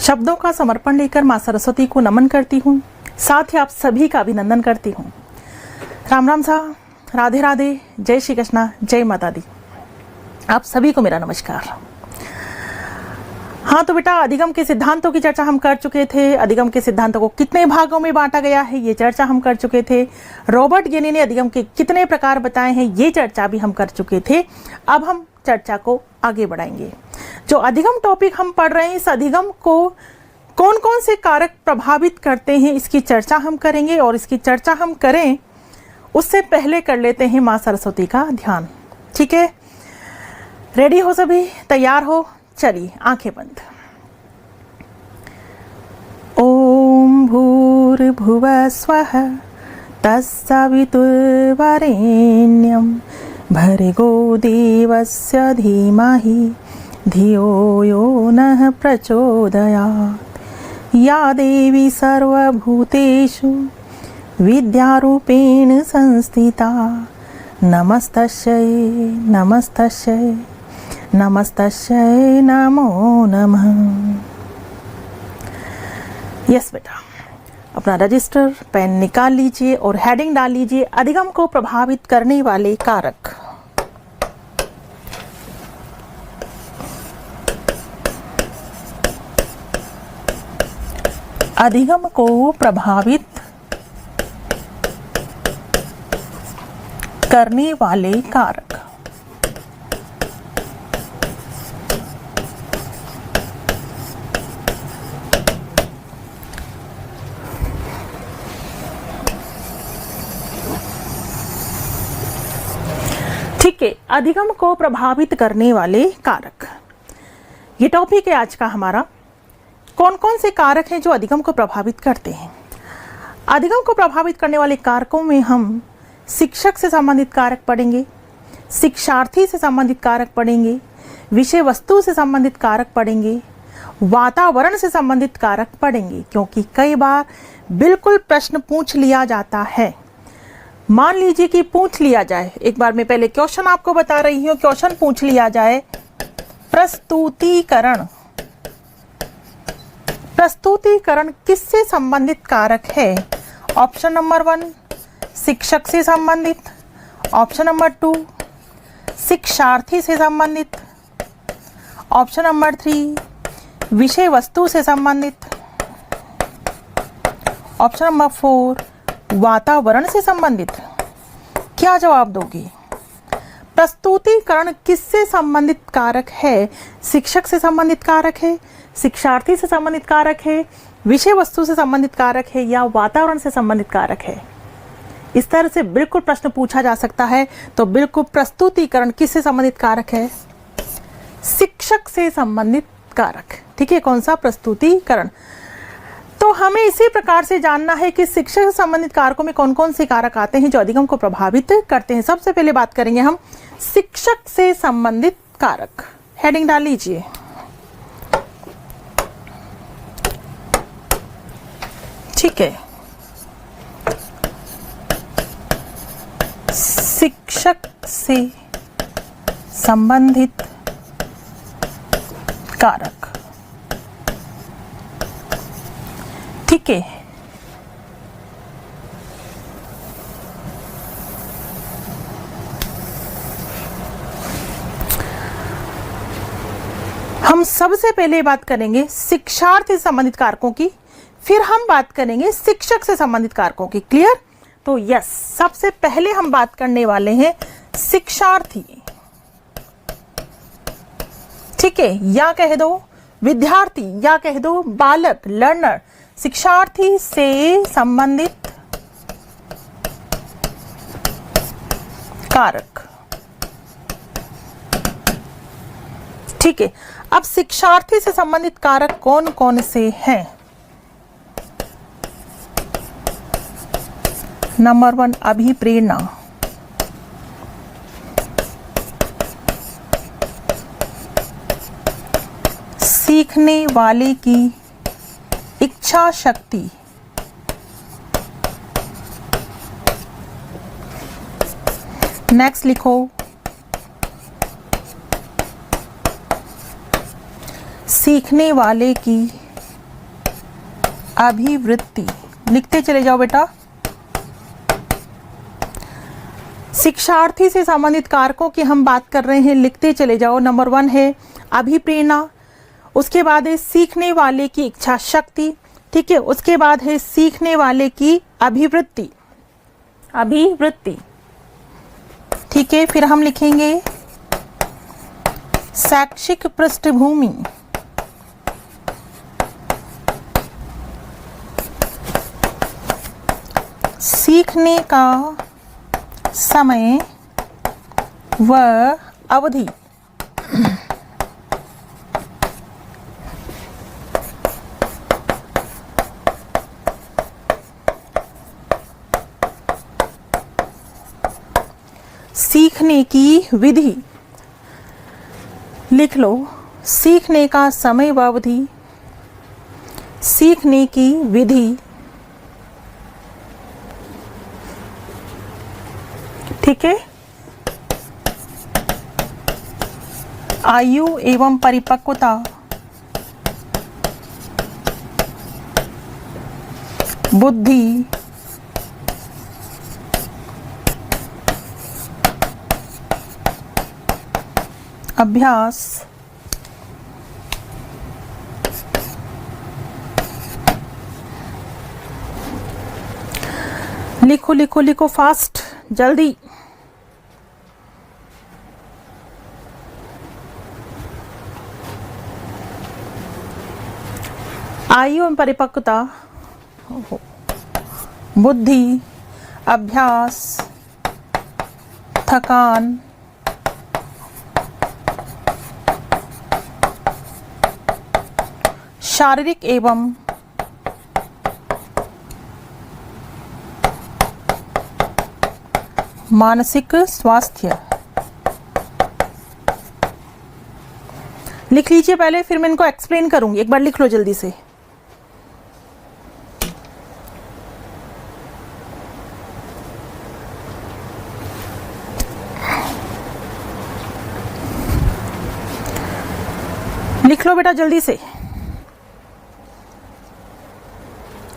शब्दों का समर्पण लेकर माँ सरस्वती को नमन करती हूँ, साथ ही आप सभी का अभिनंदन करती हूँ। राम राम सा, राधे राधे, जय श्री कृष्णा, जय माता दी। आप सभी को मेरा नमस्कार। हाँ तो बेटा, अधिगम के सिद्धांतों की चर्चा हम कर चुके थे। अधिगम के सिद्धांतों को कितने भागों में बांटा गया है ये चर्चा हम कर चुके थे। रॉबर्ट गेनी ने अधिगम के कितने प्रकार बताए हैं ये चर्चा भी हम कर चुके थे। अब हम चर्चा को आगे बढ़ाएंगे। जो अधिगम टॉपिक हम पढ़ रहे हैं, इस अधिगम को कौन कौन से कारक प्रभावित करते हैं इसकी चर्चा हम करेंगे। और इसकी चर्चा हम करें उससे पहले कर लेते हैं माँ सरस्वती का ध्यान। ठीक है, रेडी हो सभी, तैयार हो? चलिए आंखें बंद। ओम भूर्भुवः स्वः तत्सवितुर्वरेण्यं भर्गो देवस्य धीमहि धियो यो नः प्रचोदयात्। या देवी सर्वभूतेषु विद्यारूपेण संस्थिता नमस्तस्यै नमस्तस्यै नमस्तस्यै नमो नमः। यस बेटा, अपना रजिस्टर पेन निकाल लीजिए और हेडिंग डाल लीजिए, अधिगम को प्रभावित करने वाले कारक। अधिगम को प्रभावित करने वाले कारक। ठीक है, अधिगम को प्रभावित करने वाले कारक, ये टॉपिक है आज का हमारा। कौन कौन से कारक हैं जो अधिगम को प्रभावित करते हैं? अधिगम को प्रभावित करने वाले कारकों में हम शिक्षक से संबंधित कारक पढ़ेंगे, शिक्षार्थी से संबंधित कारक पढ़ेंगे, विषय वस्तु से संबंधित कारक पढ़ेंगे, वातावरण से संबंधित कारक पढ़ेंगे। क्योंकि कई बार बिल्कुल प्रश्न पूछ लिया जाता है। मान लीजिए कि पूछ लिया जाए, एक बार मैं पहले क्वेश्चन आपको बता रही हूँ, क्वेश्चन पूछ लिया जाए, प्रस्तुतीकरण। प्रस्तुतीकरण किससे संबंधित कारक है? ऑप्शन नंबर 1 शिक्षक से संबंधित, ऑप्शन नंबर 2 शिक्षार्थी से संबंधित, ऑप्शन नंबर 3 विषय वस्तु से संबंधित, ऑप्शन नंबर 4 वातावरण से संबंधित। क्या जवाब दोगे? प्रस्तुतीकरण किससे संबंधित कारक है? शिक्षक से संबंधित कारक है, शिक्षार्थी से संबंधित कारक है, विषय वस्तु से संबंधित कारक है, या वातावरण से संबंधित कारक है? इस तरह से बिल्कुल प्रश्न पूछा जा सकता है। तो बिल्कुल प्रस्तुतीकरण किससे संबंधित कारक है? शिक्षक से संबंधित कारक। ठीक है, कौन सा? प्रस्तुतीकरण। तो हमें इसी प्रकार से जानना है कि शिक्षक से संबंधित कारकों में कौन कौन से कारक आते हैं जो अधिगम को प्रभावित करते हैं। सबसे पहले बात करेंगे हम शिक्षक से संबंधित कारक। हेडिंग डाल लीजिए। ठीक है, शिक्षक से संबंधित कारक। ठीक है, हम सबसे पहले बात करेंगे शिक्षार्थी से संबंधित कारकों की, फिर हम बात करेंगे शिक्षक से संबंधित कारकों की। क्लियर? तो यस, सबसे पहले हम बात करने वाले हैं शिक्षार्थी। ठीक है, या कह दो विद्यार्थी, या कह दो बालक, लर्नर। शिक्षार्थी से संबंधित कारक। ठीक है, अब शिक्षार्थी से संबंधित कारक कौन कौन से हैं? नंबर 1 अभिप्रेरणा। सीखने वाले की इच्छा शक्ति। नेक्स्ट लिखो सीखने वाले की अभिवृत्ति। लिखते चले जाओ बेटा। शिक्षार्थी से संबंधित कारकों की हम बात कर रहे हैं, लिखते चले जाओ। नंबर 1 है अभिप्रेरणा, उसके बाद है सीखने वाले की इच्छा शक्ति, ठीक है, उसके बाद है सीखने वाले की अभिवृत्ति, अभिवृत्ति, ठीक है। फिर हम लिखेंगे शैक्षिक पृष्ठभूमि, सीखने का समय व अवधि, सीखने की विधि, लिख लो सीखने का समय व अवधि, सीखने की विधि, ठीक है। आयु एवं परिपक्वता, बुद्धि, अभ्यास, लिखो लिखो लिखो फास्ट, जल्दी। आयु एवं परिपक्वता, बुद्धि, अभ्यास, थकान, शारीरिक एवं मानसिक स्वास्थ्य। लिख लीजिए पहले, फिर मैं इनको एक्सप्लेन करूंगी। एक बार लिख लो जल्दी से। लिख लो बेटा जल्दी से,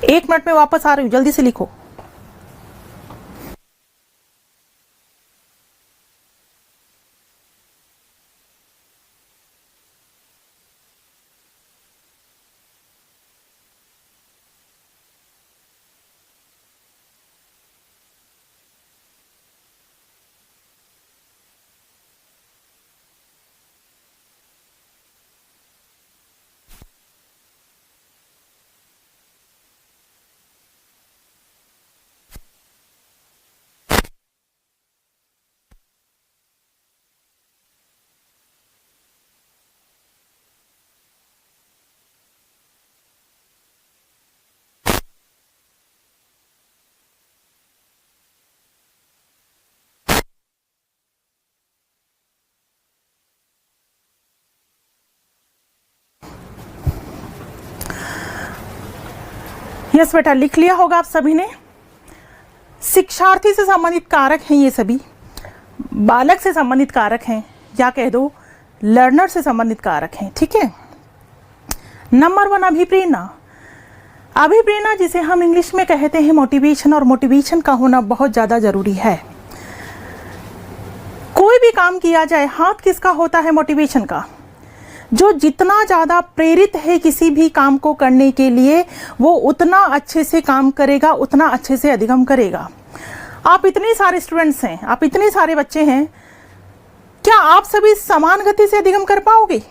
1 मिनट में वापस आ रही हूं, जल्दी से लिखो। यस बेटा, लिख लिया होगा आप सभी ने। शिक्षार्थी से संबंधित कारक हैं ये सभी, बालक से संबंधित कारक हैं, या कह दो लर्नर से संबंधित कारक हैं, ठीक है। नंबर 1 अभिप्रेरणा। अभिप्रेरणा जिसे हम इंग्लिश में कहते हैं मोटिवेशन, और मोटिवेशन का होना बहुत ज़्यादा ज़रूरी है। कोई भी काम किया जाए, हाथ किसका होता है मोटिवेशन का? जो जितना ज़्यादा प्रेरित है किसी भी काम को करने के लिए, वो उतना अच्छे से काम करेगा, उतना अच्छे से अधिगम करेगा। आप इतने सारे स्टूडेंट्स हैं, आप इतने सारे बच्चे हैं, क्या आप सभी समान गति से अधिगम कर पाओगे?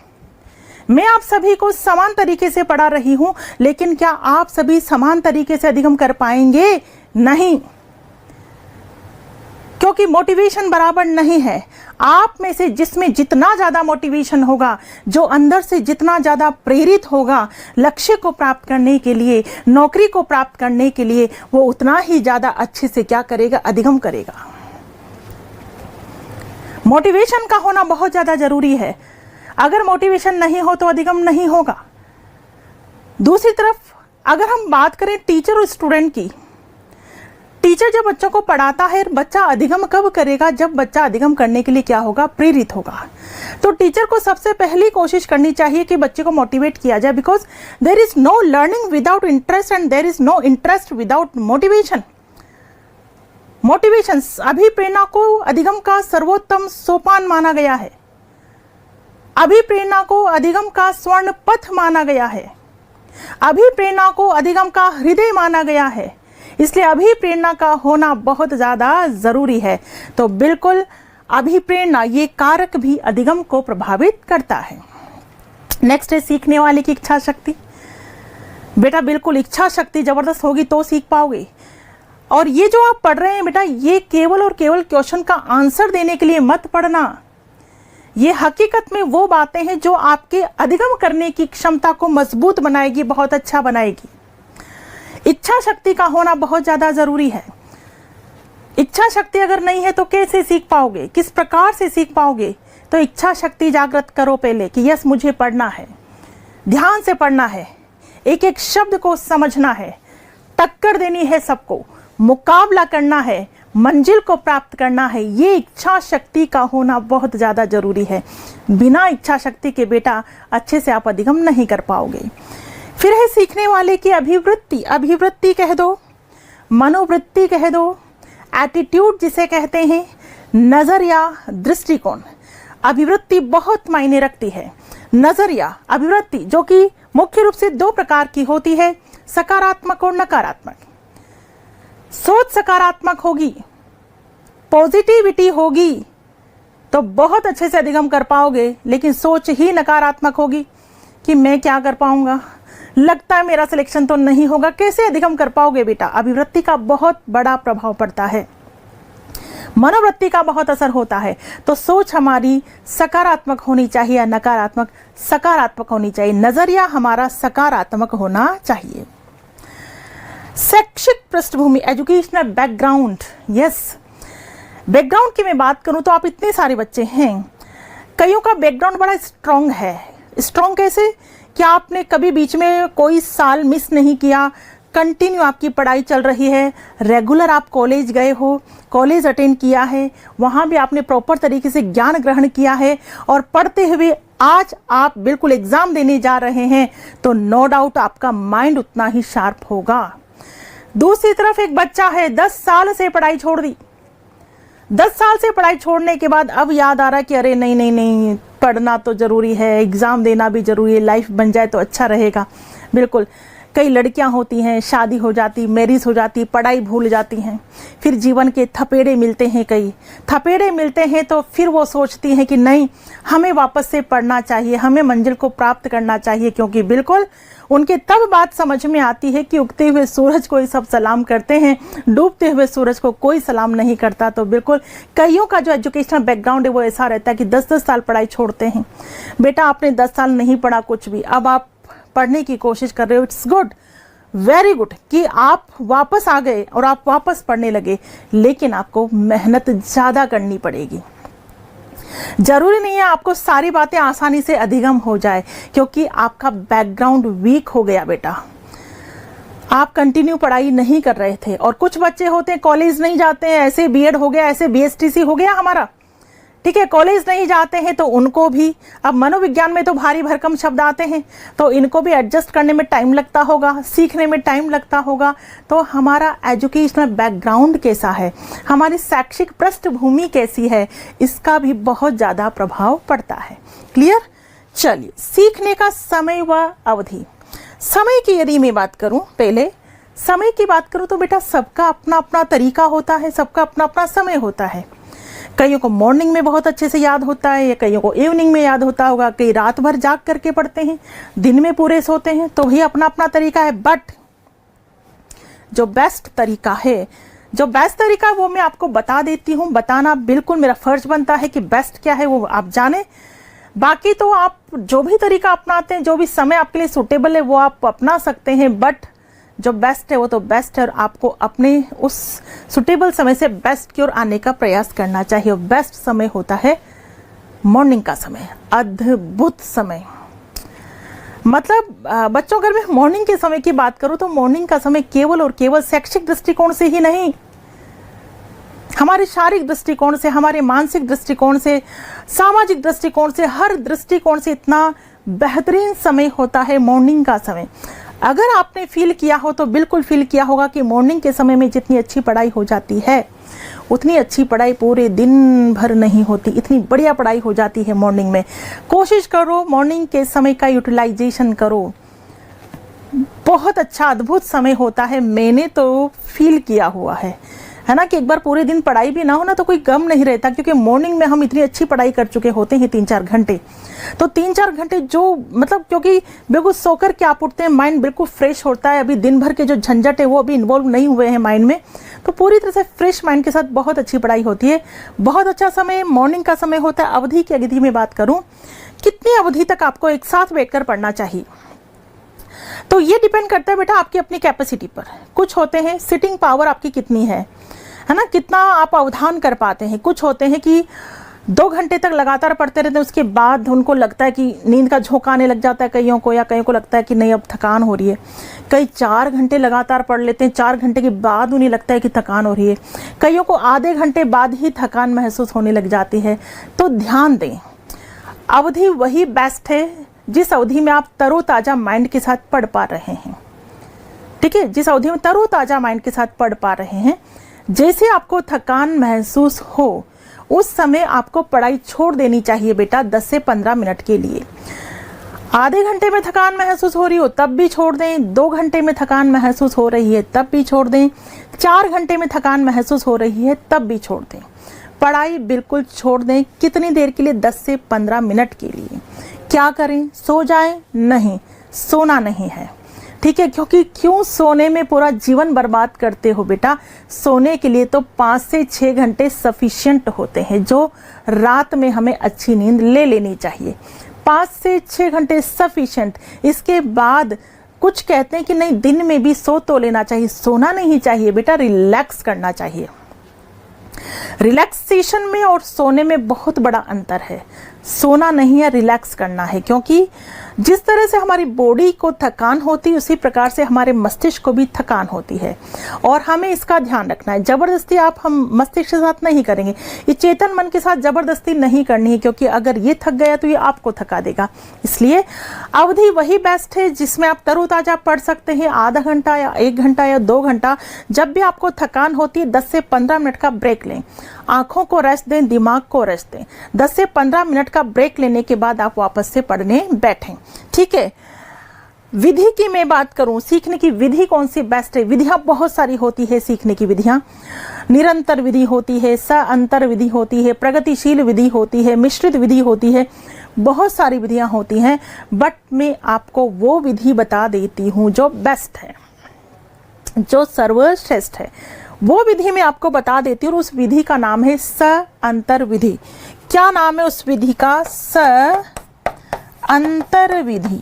मैं आप सभी को समान तरीके से पढ़ा रही हूं, लेकिन क्या आप सभी समान तरीके से अधिगम कर पाएंगे? नहीं, क्योंकि मोटिवेशन बराबर नहीं है। आप में से जिसमें जितना ज़्यादा मोटिवेशन होगा, जो अंदर से जितना ज़्यादा प्रेरित होगा लक्ष्य को प्राप्त करने के लिए, नौकरी को प्राप्त करने के लिए, वो उतना ही ज़्यादा अच्छे से क्या करेगा? अधिगम करेगा। मोटिवेशन का होना बहुत ज़्यादा ज़रूरी है। अगर मोटिवेशन नहीं हो तो अधिगम नहीं होगा। दूसरी तरफ अगर हम बात करें टीचर और स्टूडेंट की, टीचर जब बच्चों को पढ़ाता है, बच्चा अधिगम कब करेगा? जब बच्चा अधिगम करने के लिए क्या होगा? प्रेरित होगा। तो टीचर को सबसे पहली कोशिश करनी चाहिए कि बच्चे को मोटिवेट किया जाए, because there is no learning without interest and there is no interest without motivation. Motivation, अभिप्रेरणा को अधिगम का सर्वोत्तम सोपान माना गया है। अभिप्रेरणा को अधिगम का स्वर्ण पथ माना गया है। अभिप्रेरणा को अधिगम का हृदय माना गया है। इसलिए अभिप्रेरणा का होना बहुत ज्यादा जरूरी है। तो बिल्कुल अभिप्रेरणा, ये कारक भी अधिगम को प्रभावित करता है। नेक्स्ट है सीखने वाले की इच्छा शक्ति। बेटा बिल्कुल इच्छा शक्ति जबरदस्त होगी तो सीख पाओगे। और ये जो आप पढ़ रहे हैं बेटा, ये केवल और केवल क्वेश्चन का आंसर देने के लिए मत पढ़ना। ये हकीकत में वो बातें हैं जो आपके अधिगम करने की क्षमता को मजबूत बनाएगी, बहुत अच्छा बनाएगी। इच्छा शक्ति का होना बहुत ज्यादा जरूरी है। इच्छा शक्ति अगर नहीं है तो कैसे सीख पाओगे? किस प्रकार से सीख पाओगे? तो इच्छा शक्ति जागृत करो पहले कि यस मुझे पढ़ना है, ध्यान से पढ़ना है, एक एक शब्द को समझना है, टक्कर देनी है सबको, मुकाबला करना है, मंजिल को प्राप्त करना है। ये इच्छा शक्ति का होना बहुत ज्यादा जरूरी है। बिना इच्छा शक्ति के बेटा अच्छे से आप अधिगम नहीं कर पाओगे। फिर है सीखने वाले की अभिवृत्ति। अभिवृत्ति कह दो, मनोवृत्ति कह दो, एटीट्यूड जिसे कहते हैं, नजरिया, दृष्टिकोण। अभिवृत्ति बहुत मायने रखती है। नजरिया, अभिवृत्ति जो कि मुख्य रूप से दो प्रकार की होती है, सकारात्मक और नकारात्मक। सोच सकारात्मक होगी, पॉजिटिविटी होगी तो बहुत अच्छे से अधिगम कर पाओगे। लेकिन सोच ही नकारात्मक होगी कि मैं क्या कर पाऊंगा, लगता है मेरा सिलेक्शन तो नहीं होगा, कैसे अधिगम कर पाओगे बेटा? अभिवृत्ति का बहुत बड़ा प्रभाव पड़ता है, मनोवृत्ति का बहुत असर होता है। तो सोच हमारी सकारात्मक होनी चाहिए या नकारात्मक? सकारात्मक होनी चाहिए। नजरिया हमारा सकारात्मक होना चाहिए। शैक्षिक पृष्ठभूमि, एजुकेशनल बैकग्राउंड। यस, बैकग्राउंड की मैं बात करूं तो आप इतने सारे बच्चे हैं, कईयों का बैकग्राउंड बड़ा स्ट्रांग है। स्ट्रांग कैसे? क्या आपने कभी बीच में कोई साल मिस नहीं किया, कंटिन्यू आपकी पढ़ाई चल रही है, रेगुलर आप कॉलेज गए हो, कॉलेज अटेंड किया है, वहाँ भी आपने प्रॉपर तरीके से ज्ञान ग्रहण किया है और पढ़ते हुए आज आप बिल्कुल एग्जाम देने जा रहे हैं, तो नो डाउट आपका माइंड उतना ही शार्प होगा। दूसरी तरफ एक बच्चा है, 10 साल से पढ़ाई छोड़ दी, 10 साल से पढ़ाई छोड़ने के बाद अब याद आ रहा कि अरे नहीं नहीं नहीं, पढ़ना तो जरूरी है, एग्जाम देना भी जरूरी है, लाइफ बन जाए तो अच्छा रहेगा। बिल्कुल, कई लड़कियां होती हैं, शादी हो जाती, मैरिज हो जाती, पढ़ाई भूल जाती हैं, फिर जीवन के थपेड़े मिलते हैं, कई थपेड़े मिलते हैं तो फिर वो सोचती हैं कि नहीं, हमें वापस से पढ़ना चाहिए, हमें मंजिल को प्राप्त करना चाहिए। क्योंकि बिल्कुल उनके तब बात समझ में आती है कि उगते हुए सूरज को ही सब सलाम करते हैं, डूबते हुए सूरज को कोई सलाम नहीं करता। तो बिल्कुल कईयों का जो एजुकेशनल बैकग्राउंड है वो ऐसा रहता है कि 10-10 साल पढ़ाई छोड़ते हैं। बेटा आपने 10 साल नहीं पढ़ा कुछ भी, अब आप पढ़ने की कोशिश कर रहे हो, इट्स गुड, वेरी गुड कि आप वापस आ गए और आप वापस पढ़ने लगे। लेकिन आपको मेहनत ज्यादा करनी पड़ेगी। जरूरी नहीं है आपको सारी बातें आसानी से अधिगम हो जाए, क्योंकि आपका बैकग्राउंड वीक हो गया बेटा, आप कंटिन्यू पढ़ाई नहीं कर रहे थे। और कुछ बच्चे होते हैं कॉलेज नहीं जाते हैं, ऐसे बीएड हो गया, ऐसे बीएसटीसी हो गया हमारा, ठीक है, कॉलेज नहीं जाते हैं तो उनको भी, अब मनोविज्ञान में तो भारी भरकम शब्द आते हैं तो इनको भी एडजस्ट करने में टाइम लगता होगा, सीखने में टाइम लगता होगा। तो हमारा एजुकेशनल बैकग्राउंड कैसा है, हमारी शैक्षिक पृष्ठभूमि कैसी है, इसका भी बहुत ज़्यादा प्रभाव पड़ता है। क्लियर? चलिए, सीखने का समय व अवधि। समय की यदि मैं बात करूं, पहले समय की बात करूं तो बेटा सबका अपना अपना तरीका होता है, सबका अपना अपना समय होता है। कईयों को मॉर्निंग में बहुत अच्छे से याद होता है, या कईयों को इवनिंग में याद होता होगा, कई रात भर जाग करके पढ़ते हैं, दिन में पूरे सोते हैं, तो भी अपना अपना तरीका है। बट जो बेस्ट तरीका है, जो बेस्ट तरीका है वो मैं आपको बता देती हूँ। बताना बिल्कुल मेरा फर्ज बनता है कि बेस्ट क्या है वो आप जाने। बाकी तो आप जो भी तरीका अपनाते हैं, जो भी समय आपके लिए सुटेबल है वो आप अपना सकते हैं, बट जो बेस्ट है वो तो बेस्ट है और आपको अपने उस सुटेबल समय से बेस्ट की ओर आने का प्रयास करना चाहिए। और बेस्ट समय होता है मॉर्निंग का समय, अद्भुत समय। मतलब बच्चों, अगर मैं मॉर्निंग के समय की बात करूं तो मॉर्निंग का समय केवल और केवल शैक्षिक दृष्टिकोण से ही नहीं, हमारे शारीरिक दृष्टिकोण से, हमारे मानसिक दृष्टिकोण से, सामाजिक दृष्टिकोण से, हर दृष्टिकोण से इतना बेहतरीन समय होता है मॉर्निंग का समय। अगर आपने फील किया हो तो बिल्कुल फील किया होगा कि मॉर्निंग के समय में जितनी अच्छी पढ़ाई हो जाती है उतनी अच्छी पढ़ाई पूरे दिन भर नहीं होती। इतनी बढ़िया पढ़ाई हो जाती है मॉर्निंग में। कोशिश करो मॉर्निंग के समय का यूटिलाइजेशन करो, बहुत अच्छा अद्भुत समय होता है। मैंने तो फील किया हुआ है ना, कि एक बार पूरे दिन पढ़ाई भी ना हो ना तो कोई गम नहीं रहता, क्योंकि मॉर्निंग में हम इतनी अच्छी पढ़ाई कर चुके होते हैं 3-4 घंटे। तो 3-4 घंटे जो मतलब, क्योंकि बिल्कुल सोकर के आप उठते हैं, माइंड बिल्कुल फ्रेश होता है, अभी दिन भर के जो झंझट है वो अभी इन्वॉल्व नहीं हुए हैं माइंड में, तो पूरी तरह से फ्रेश माइंड के साथ बहुत अच्छी पढ़ाई होती है। बहुत अच्छा समय मॉर्निंग का समय होता है। अवधि की अवधि में बात करूं, कितनी अवधि तक आपको एक साथ बैठकर पढ़ना चाहिए, तो ये डिपेंड करता है बेटा आपकी अपनी कैपेसिटी पर। कुछ होते हैं सिटिंग पावर आपकी कितनी है ना, कितना आप अवधान कर पाते हैं। कुछ होते हैं कि 2 घंटे तक लगातार पढ़ते रहते हैं, उसके बाद उनको लगता है कि नींद का झोंका आने लग जाता है कईयों को, या कईयों को लगता है कि नहीं अब थकान हो रही है। कई 4 घंटे लगातार पढ़ लेते हैं, 4 घंटे के बाद उन्हें लगता है कि थकान हो रही है। कईयों को आधे घंटे बाद ही थकान महसूस होने लग जाती है। तो ध्यान दें, अवधि वही बेस्ट है जिस अवधि में आप तरोताज़ा माइंड के साथ पढ़ पा रहे हैं। ठीक है, जिस अवधि में तरोताज़ा माइंड के साथ पढ़ पा रहे हैं, जैसे आपको थकान महसूस हो उस समय आपको पढ़ाई छोड़ देनी चाहिए बेटा 10 से 15 मिनट के लिए। आधे घंटे में थकान महसूस हो रही हो तब भी छोड़ दें, 2 घंटे में थकान महसूस हो रही है तब भी छोड़ दें, 4 घंटे में थकान महसूस हो रही है तब भी छोड़ दें। पढ़ाई बिल्कुल छोड़ दें। कितनी देर के लिए? 10 से 15 मिनट के लिए। क्या करें? सो जाएं? नहीं, सोना नहीं है। ठीक है, क्योंकि क्यों सोने में पूरा जीवन बर्बाद करते हो बेटा। सोने के लिए तो 5 से 6 घंटे सफिशिएंट होते हैं, जो रात में हमें अच्छी नींद ले लेनी चाहिए। 5 से 6 घंटे सफिशिएंट। इसके बाद कुछ कहते हैं कि नहीं दिन में भी सो तो लेना चाहिए। सोना नहीं चाहिए बेटा, रिलैक्स करना चाहिए। रिलैक्सेशन में और सोने में बहुत बड़ा अंतर है। सोना नहीं है, रिलैक्स करना है। क्योंकि जिस तरह से हमारी बॉडी को थकान होती है उसी प्रकार से हमारे मस्तिष्क को भी थकान होती है, और हमें इसका ध्यान रखना है। जबरदस्ती आप हम मस्तिष्क के साथ नहीं करेंगे, ये चेतन मन के साथ जबरदस्ती नहीं करनी है, क्योंकि अगर ये थक गया तो ये आपको थका देगा। इसलिए अवधि वही बेस्ट है जिसमें आप तरोताजा पढ़ सकते हैं। आधा घंटा या 1 घंटा या 2 घंटा। जब भी आपको थकान होती है 10 से 15 मिनट का ब्रेक लें। आंखों को रेस्ट दें, दिमाग को रेस्ट दें। 10 से 15 मिनट का ब्रेक लेने के बाद आप वापस से पढ़ने बैठें। ठीक है, विधि की मैं बात करूं, सीखने की विधि कौन सी बेस्ट है? विधियां बहुत सारी होती है सीखने की विधियां। निरंतर विधि होती है, अंतर विधि होती है, प्रगतिशील विधि होती है, मिश्रित विधि होती है, बहुत सारी विधियां होती हैं। बट मैं आपको वो विधि बता देती हूं जो बेस्ट है, जो सर्वश्रेष्ठ है। वो विधि मैं आपको बता देती हूँ, और उस विधि का नाम है अंतर विधि। क्या नाम है उस विधि का? अंतर विधि।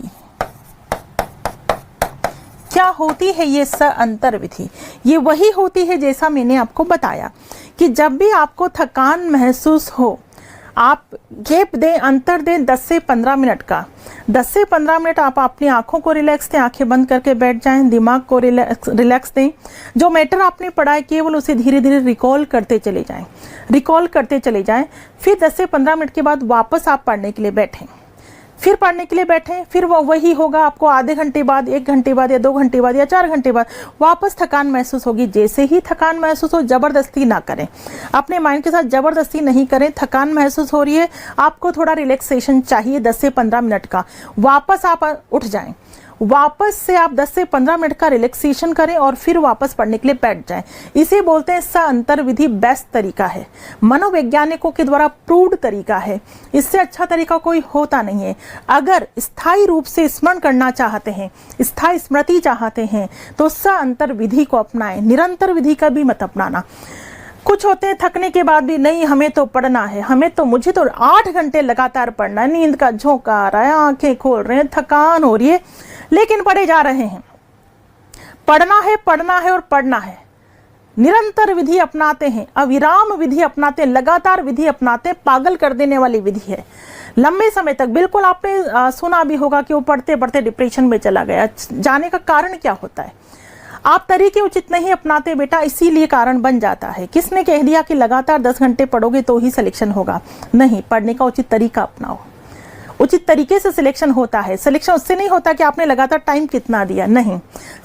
क्या होती है ये अंतर विधि? ये वही होती है जैसा मैंने आपको बताया कि जब भी आपको थकान महसूस हो आप गैप दें, अंतर दें 10 से 15 मिनट का। 10 से 15 मिनट आप अपनी आंखों को रिलैक्स दें, आंखें बंद करके बैठ जाएं, दिमाग को रिलैक्स दें। जो मैटर आपने पढ़ा है केवल उसे धीरे धीरे रिकॉल करते चले जाएं, रिकॉल करते चले जाएं। फिर 10 से 15 मिनट के बाद वापस आप पढ़ने के लिए बैठें। फिर पढ़ने के लिए बैठें, फिर वो वही होगा। आपको आधे घंटे बाद, 1 घंटे बाद, या 2 घंटे बाद, या 4 घंटे बाद वापस थकान महसूस होगी। जैसे ही थकान महसूस हो जबरदस्ती ना करें, अपने माइंड के साथ जबरदस्ती नहीं करें। थकान महसूस हो रही है, आपको थोड़ा रिलैक्सेशन चाहिए 10 से 15 मिनट का, वापस आप उठ जाएं। वापस से आप 10 से 15 मिनट का रिलैक्सेशन करें और फिर वापस पढ़ने के लिए बैठ जाएं। इसे बोलते हैं अंतर विधि। बेस्ट तरीका है, मनोवैज्ञानिकों के द्वारा प्रूव्ड तरीका है। इससे अच्छा तरीका कोई होता नहीं है। अगर स्थायी रूप से स्मरण करना चाहते हैं, स्थायी स्मृति चाहते हैं, तो अंतर विधि को अपनाएं। निरंतर विधि का भी मत अपनाना। कुछ होते हैं थकने के बाद भी नहीं हमें तो पढ़ना है, मुझे तो 8 घंटे लगातार पढ़ना है, नींद का झोंका आ रहा है, आंखें खोल रहे हैं, थकान हो रही है, लेकिन पढ़े जा रहे हैं। पढ़ना है, पढ़ना है और पढ़ना है। निरंतर विधि अपनाते हैं, अविराम विधि अपनाते हैं, लगातार विधि अपनाते हैं। पागल कर देने वाली विधि है। लंबे समय तक बिल्कुल आपने सुना भी होगा कि वो पढ़ते पढ़ते डिप्रेशन में चला गया। जाने का कारण क्या होता है? आप तरीके उचित नहीं अपनाते बेटा, इसीलिए कारण बन जाता है। किसने कह दिया कि लगातार 10 घंटे पढ़ोगे तो ही सिलेक्शन होगा? नहीं, पढ़ने का उचित तरीका अपनाओ, उचित तरीके से सिलेक्शन होता है। सिलेक्शन उससे नहीं होता कि आपने लगातार टाइम कितना दिया, नहीं,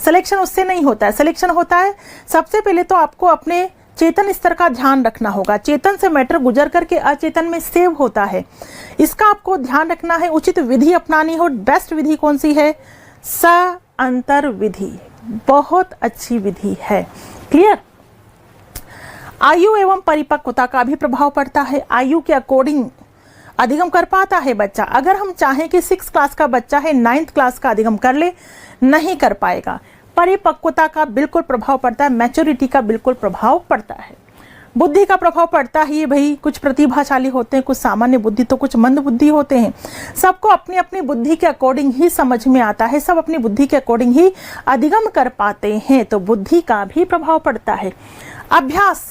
सिलेक्शन उससे नहीं होता है। सिलेक्शन होता है सबसे पहले तो आपको अपने चेतन स्तर का ध्यान रखना होगा। चेतन से मैटर गुजर करके अचेतन में सेव होता है, इसका आपको ध्यान रखना है। उचित विधि अपनानी हो। बेस्ट विधि कौन सी है? स अंतर विधि, बहुत अच्छी विधि है। क्लियर? आयु एवं परिपक्वता का भी प्रभाव पड़ता है। आयु के अकॉर्डिंग अधिगम कर पाता है बच्चा। अगर हम चाहें कि 6 क्लास का बच्चा है 9th क्लास का अधिगम कर ले, नहीं कर पाएगा। परिपक्वता का बिल्कुल प्रभाव पड़ता है, मैच्योरिटी का बिल्कुल प्रभाव पड़ता है, बुद्धि का प्रभाव पड़ता ही भाई। कुछ प्रतिभाशाली होते हैं, कुछ सामान्य बुद्धि, तो कुछ मंद बुद्धि होते हैं। सबको अपनी अपनी बुद्धि के अकॉर्डिंग ही समझ में आता है, सब अपनी बुद्धि के अकॉर्डिंग ही अधिगम कर पाते हैं, तो बुद्धि का भी प्रभाव पड़ता है। अभ्यास,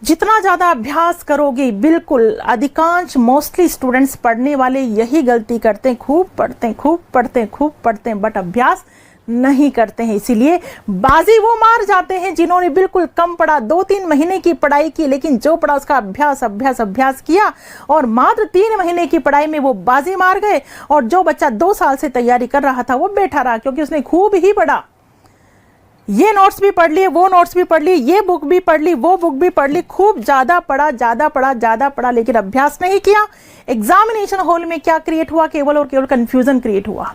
जितना ज़्यादा अभ्यास करोगे, बिल्कुल अधिकांश मोस्टली स्टूडेंट्स पढ़ने वाले यही गलती करते हैं, खूब पढ़ते हैं, खूब पढ़ते हैं, खूब पढ़ते हैं, बट अभ्यास नहीं करते हैं। इसीलिए बाजी वो मार जाते हैं जिन्होंने बिल्कुल कम पढ़ा, 2-3 महीने की पढ़ाई की, लेकिन जो पढ़ा उसका अभ्यास अभ्यास अभ्यास किया और मात्र 3 महीने की पढ़ाई में वो बाजी मार गए। और जो बच्चा 2 साल से तैयारी कर रहा था वो बैठा रहा, क्योंकि उसने खूब ही पढ़ा, ये नोट्स भी पढ़ लिए, वो नोट्स भी पढ़ लिए, ये बुक भी पढ़ ली, वो बुक भी पढ़ ली, खूब ज्यादा पढ़ा, ज्यादा पढ़ा, ज्यादा पढ़ा, लेकिन अभ्यास नहीं किया। एग्जामिनेशन हॉल में क्या क्रिएट हुआ? केवल और केवल कंफ्यूजन क्रिएट हुआ।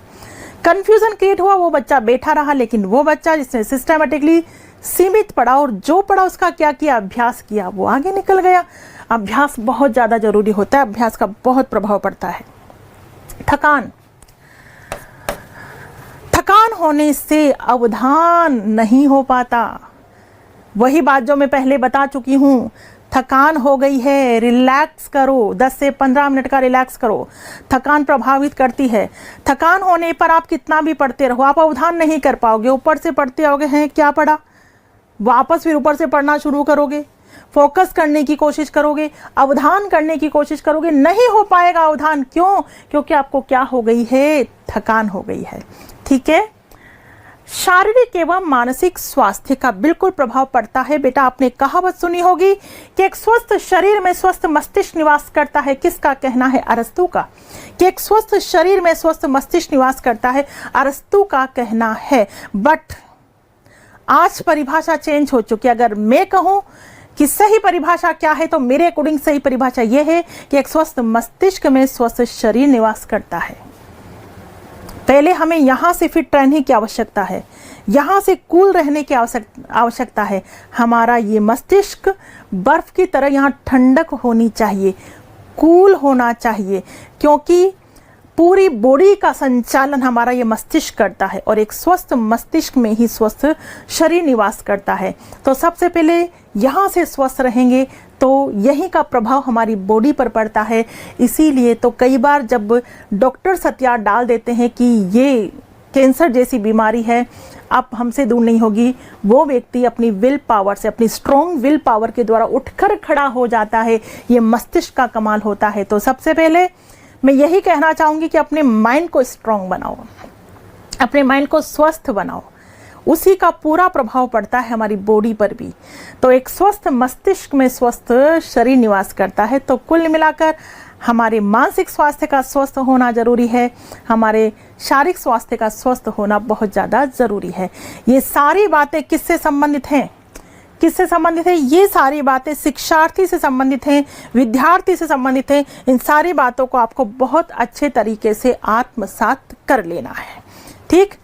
कंफ्यूजन क्रिएट हुआ, वो बच्चा बैठा रहा। लेकिन वो बच्चा जिसने सिस्टमेटिकली सीमित पढ़ा और जो पढ़ा उसका क्या किया? अभ्यास किया, वो आगे निकल गया। अभ्यास बहुत ज्यादा जरूरी होता है, अभ्यास का बहुत प्रभाव पड़ता है। थकान, थकान होने से अवधान नहीं हो पाता। वही बात जो मैं पहले बता चुकी हूं, थकान हो गई है, रिलैक्स करो, 10 से 15 मिनट का रिलैक्स करो। थकान प्रभावित करती है। थकान होने पर आप कितना भी पढ़ते रहो, आप अवधान नहीं कर पाओगे। ऊपर से पढ़ते आओगे, हैं क्या पढ़ा, वापस फिर ऊपर से पढ़ना शुरू करोगे, फोकस करने की कोशिश करोगे, अवधान करने की कोशिश करोगे, नहीं हो पाएगा अवधान। क्यों? क्योंकि आपको क्या हो गई है? थकान हो गई है। ठीक है? शारीरिक एवं मानसिक स्वास्थ्य का बिल्कुल प्रभाव पड़ता है। बेटा आपने कहावत सुनी होगी कि एक स्वस्थ शरीर में स्वस्थ मस्तिष्क निवास करता है। किसका कहना है? अरस्तु का। कि एक स्वस्थ शरीर में स्वस्थ मस्तिष्क निवास करता है, अरस्तु का कहना है। बट आज परिभाषा चेंज हो चुकी है। अगर मैं कहूं कि सही परिभाषा क्या है, तो मेरे अकॉर्डिंग सही परिभाषा यह है कि एक स्वस्थ मस्तिष्क में स्वस्थ शरीर निवास करता है। पहले हमें यहां से फिट रहने की आवश्यकता है, यहां से कूल रहने की आवश्यकता है। हमारा ये मस्तिष्क बर्फ की तरह यहां ठंडक होनी चाहिए, कूल होना चाहिए, क्योंकि पूरी बॉडी का संचालन हमारा ये मस्तिष्क करता है और एक स्वस्थ मस्तिष्क में ही स्वस्थ शरीर निवास करता है। तो सबसे पहले यहाँ से स्वस्थ रहेंगे तो यही का प्रभाव हमारी बॉडी पर पड़ता है। इसीलिए तो कई बार जब डॉक्टर हथियार डाल देते हैं कि ये कैंसर जैसी बीमारी है, अब हमसे दूर नहीं होगी, वो व्यक्ति अपनी विल पावर से, अपनी स्ट्रॉन्ग विल पावर के द्वारा उठकर खड़ा हो जाता है। ये मस्तिष्क का कमाल होता है। तो सबसे पहले मैं यही कहना चाहूँगी कि अपने माइंड को स्ट्रॉन्ग बनाओ, अपने माइंड को स्वस्थ बनाओ, उसी का पूरा प्रभाव पड़ता है हमारी बॉडी पर भी। तो एक स्वस्थ मस्तिष्क में स्वस्थ शरीर निवास करता है। तो कुल मिलाकर हमारे मानसिक स्वास्थ्य का स्वस्थ होना जरूरी है, हमारे शारीरिक स्वास्थ्य का स्वस्थ होना बहुत ज़्यादा ज़रूरी है। ये सारी बातें किससे संबंधित हैं? किससे संबंधित है? ये सारी बातें शिक्षार्थी से संबंधित हैं, विद्यार्थी से संबंधित हैं। इन सारी बातों को आपको बहुत अच्छे तरीके से आत्मसात कर लेना है। ठीक?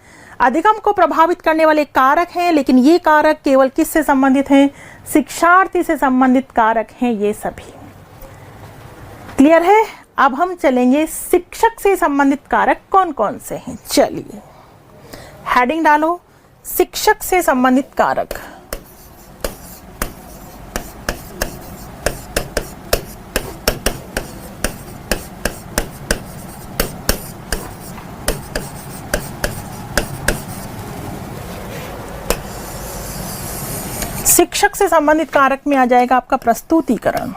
अधिगम को प्रभावित करने वाले कारक हैं, लेकिन ये कारक केवल किससे संबंधित हैं? शिक्षार्थी से संबंधित कारक हैं ये सभी। क्लियर है? अब हम चलेंगे शिक्षक से संबंधित कारक कौन कौन से हैं। चलिए हेडिंग डालो, शिक्षक से संबंधित कारक। शिक्षक से संबंधित कारक में आ जाएगा आपका प्रस्तुतीकरण,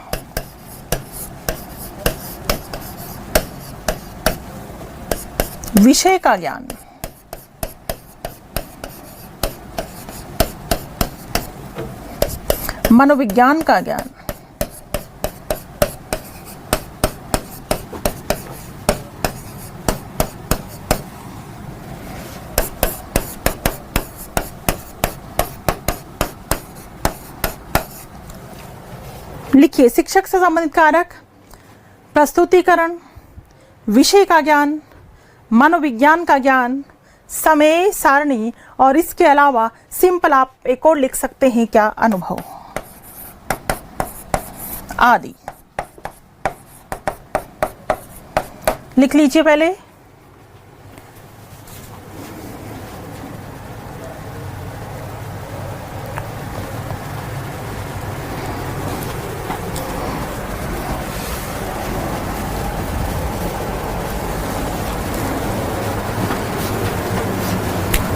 विषय का ज्ञान, मनोविज्ञान का ज्ञान, लिखिए शिक्षक से संबंधित कारक, प्रस्तुतिकरण, विषय का ज्ञान, मनोविज्ञान का ज्ञान, समय सारणी, और इसके अलावा सिंपल आप एक और लिख सकते हैं क्या, अनुभव आदि। लिख लीजिए पहले।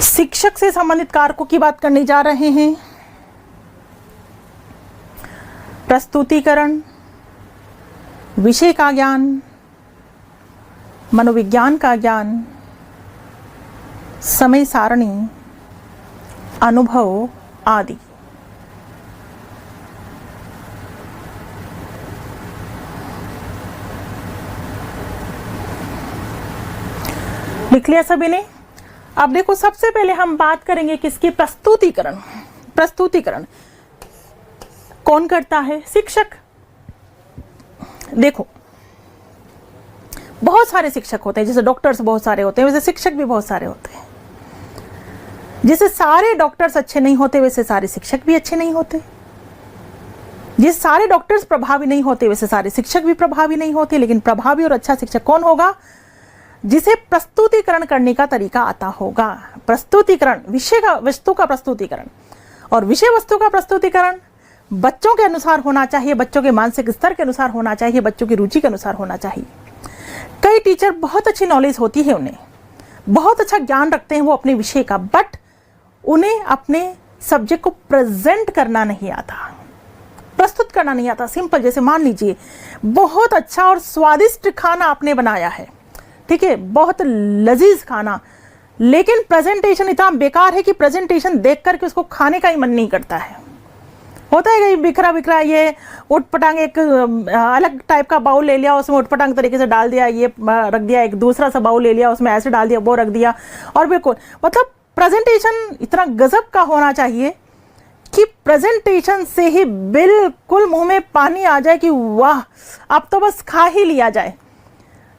शिक्षक से संबंधित कारकों की बात करने जा रहे हैं। प्रस्तुतिकरण, विषय का ज्ञान, मनोविज्ञान का ज्ञान, समय सारणी, अनुभव आदि। लिख लिया सभी ने? अब देखो सबसे पहले हम बात करेंगे किसकी, प्रस्तुतिकरण। प्रस्तुतिकरण कौन करता है, शिक्षक। देखो बहुत सारे शिक्षक होते हैं, जैसे डॉक्टर्स बहुत सारे होते हैं वैसे शिक्षक भी बहुत सारे होते हैं। जैसे सारे डॉक्टर्स अच्छे नहीं होते वैसे सारे शिक्षक भी अच्छे नहीं होते। जिस सारे डॉक्टर्स प्रभावी नहीं होते वैसे सारे शिक्षक भी प्रभावी नहीं होते। लेकिन प्रभावी और अच्छा शिक्षक कौन होगा, जिसे प्रस्तुतिकरण करने का तरीका आता होगा। प्रस्तुतिकरण, विषय का वस्तु का प्रस्तुतिकरण, और विषय वस्तु का प्रस्तुतिकरण बच्चों के अनुसार होना चाहिए, बच्चों के मानसिक स्तर के अनुसार होना चाहिए, बच्चों की रुचि के अनुसार होना चाहिए। कई टीचर बहुत अच्छी नॉलेज होती है, उन्हें बहुत अच्छा ज्ञान रखते हैं वो अपने विषय का, बट उन्हें अपने सब्जेक्ट को प्रेजेंट करना नहीं आता, प्रस्तुत करना नहीं आता। सिंपल, जैसे मान लीजिए बहुत अच्छा और स्वादिष्ट खाना आपने बनाया है, ठीक है, बहुत लजीज खाना, लेकिन प्रेजेंटेशन इतना बेकार है कि प्रेजेंटेशन देख करके उसको खाने का ही मन नहीं करता है। होता है कि बिखरा बिखरा, ये उटपटांग, एक अलग टाइप का बाउल ले लिया, उसमें उटपटांग तरीके से डाल दिया, ये रख दिया, एक दूसरा सा बाउल ले लिया, उसमें ऐसे डाल दिया, वो रख दिया, और बिल्कुल मतलब प्रेजेंटेशन इतना गजब का होना चाहिए कि प्रेजेंटेशन से ही बिल्कुल मुंह में पानी आ जाए कि वाह अब तो बस खा ही लिया जाए।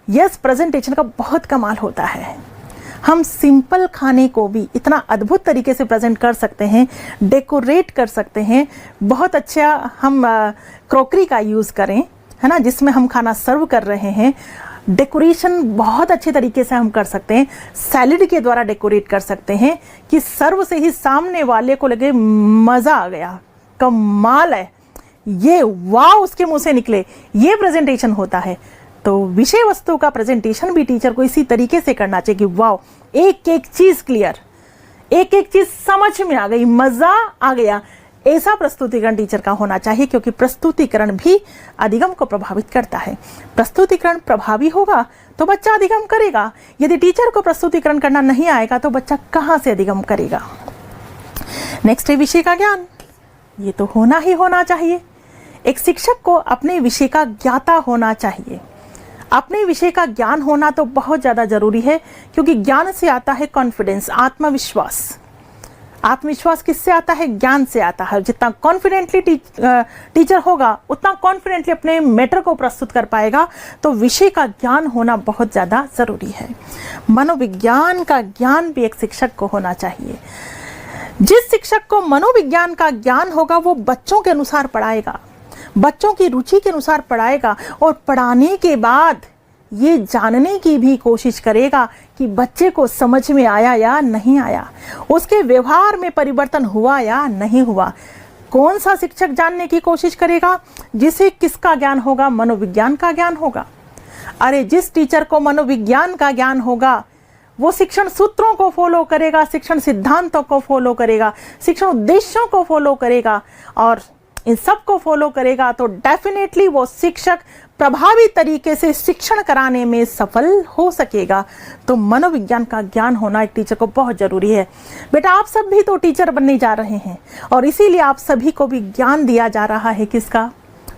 यस, प्रेजेंटेशन का बहुत कमाल होता है। हम सिंपल खाने को भी इतना अद्भुत तरीके से प्रेजेंट कर सकते हैं, डेकोरेट कर सकते हैं। बहुत अच्छा हम क्रॉकरी का यूज़ करें, है ना, जिसमें हम खाना सर्व कर रहे हैं, डेकोरेशन बहुत अच्छे तरीके से हम कर सकते हैं। सैलेड के द्वारा डेकोरेट कर सकते हैं कि सर्व से ही सामने वाले को लगे मज़ा आ गया, कमाल है, ये वाह उसके मुंह से निकले, ये प्रेजेंटेशन होता है। तो विषय वस्तु का प्रेजेंटेशन भी टीचर को इसी तरीके से करना चाहिए कि वाह एक एक चीज क्लियर, एक एक चीज समझ में आ गई, मजा आ गया। ऐसा प्रस्तुतिकरण टीचर का होना चाहिए, क्योंकि प्रस्तुतिकरण भी अधिगम को प्रभावित करता है। प्रस्तुतिकरण प्रभावी होगा तो बच्चा अधिगम करेगा। यदि टीचर को प्रस्तुतिकरण करना नहीं आएगा तो बच्चा कहाँ से अधिगम करेगा। नेक्स्ट है विषय का ज्ञान। ये तो होना ही होना चाहिए। एक शिक्षक को अपने विषय का ज्ञाता होना चाहिए। अपने विषय का ज्ञान होना तो बहुत ज़्यादा जरूरी है, क्योंकि ज्ञान से आता है कॉन्फिडेंस, आत्मविश्वास। आत्मविश्वास किससे आता है? ज्ञान से आता है। जितना कॉन्फिडेंटली टीचर होगा उतना कॉन्फिडेंटली अपने मैटर को प्रस्तुत कर पाएगा। तो विषय का ज्ञान होना बहुत ज़्यादा ज़रूरी है। मनोविज्ञान का ज्ञान भी एक शिक्षक को होना चाहिए। जिस शिक्षक को मनोविज्ञान का ज्ञान होगा वो बच्चों के अनुसार पढ़ाएगा, बच्चों की रुचि के अनुसार पढ़ाएगा, और पढ़ाने के बाद ये जानने की भी कोशिश करेगा कि बच्चे को समझ में आया या नहीं आया, उसके व्यवहार में परिवर्तन हुआ या नहीं हुआ। कौन सा शिक्षक जानने की कोशिश करेगा? जिसे किसका ज्ञान होगा? मनोविज्ञान का ज्ञान होगा। अरे जिस टीचर को मनोविज्ञान का ज्ञान होगा वो शिक्षण सूत्रों को फॉलो करेगा, शिक्षण सिद्धांतों को फॉलो करेगा, शिक्षण उद्देश्यों को फॉलो करेगा, और इन सब को फॉलो करेगा तो डेफिनेटली वो शिक्षक प्रभावी तरीके से शिक्षण कराने में सफल हो सकेगा। तो मनोविज्ञान का ज्ञान होना एक टीचर को बहुत जरूरी है। बेटा आप सब भी तो टीचर बनने जा रहे हैं और इसीलिए आप सभी को भी ज्ञान दिया जा रहा है किसका?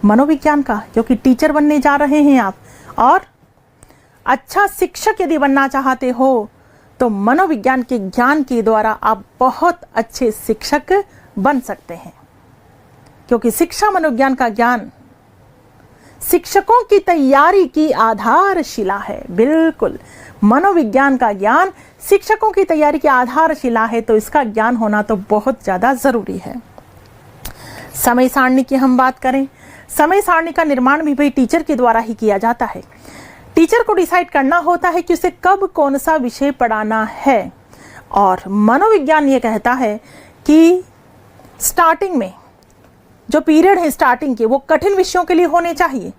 मनोविज्ञान का, क्योंकि टीचर बनने जा रहे हैं आप। और अच्छा शिक्षक यदि बनना चाहते हो तो मनोविज्ञान के ज्ञान के द्वारा आप बहुत अच्छे शिक्षक बन सकते हैं, क्योंकि शिक्षा मनोविज्ञान का ज्ञान शिक्षकों की तैयारी की आधारशिला है। बिल्कुल, मनोविज्ञान का ज्ञान शिक्षकों की तैयारी की आधारशिला है, तो इसका ज्ञान होना तो बहुत ज़्यादा ज़रूरी है। समय सारणी की हम बात करें, समय सारणी का निर्माण भी भाई टीचर के द्वारा ही किया जाता है। टीचर को डिसाइड करना होता है कि उसे कब कौन सा विषय पढ़ाना है, और मनोविज्ञान ये कहता है कि स्टार्टिंग में जो पीरियड है स्टार्टिंग के, वो कठिन विषयों के लिए होने चाहिए।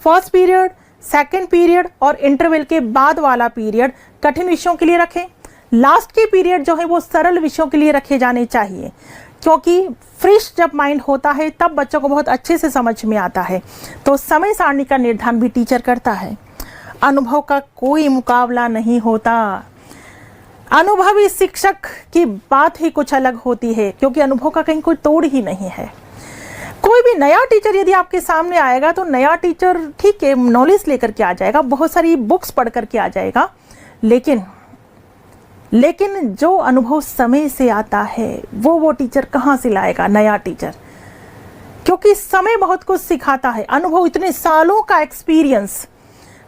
फर्स्ट पीरियड, सेकंड पीरियड और इंटरवल के बाद वाला पीरियड कठिन विषयों के लिए रखें। लास्ट के पीरियड जो है वो सरल विषयों के लिए रखे जाने चाहिए, क्योंकि फ्रेश जब माइंड होता है तब बच्चों को बहुत अच्छे से समझ में आता है। तो समय सारणी का निर्धारण भी टीचर करता है। अनुभव का कोई मुकाबला नहीं होता। अनुभवी शिक्षक की बात ही कुछ अलग होती है, क्योंकि अनुभव का कहीं कोई तोड़ ही नहीं है। कोई भी नया टीचर यदि आपके सामने आएगा तो नया टीचर ठीक है नॉलेज लेकर के आ जाएगा, बहुत सारी बुक्स पढ़ करके आ जाएगा, लेकिन जो अनुभव समय से आता है वो टीचर कहाँ से लाएगा? नया टीचर, क्योंकि समय बहुत कुछ सिखाता है। अनुभव, इतने सालों का एक्सपीरियंस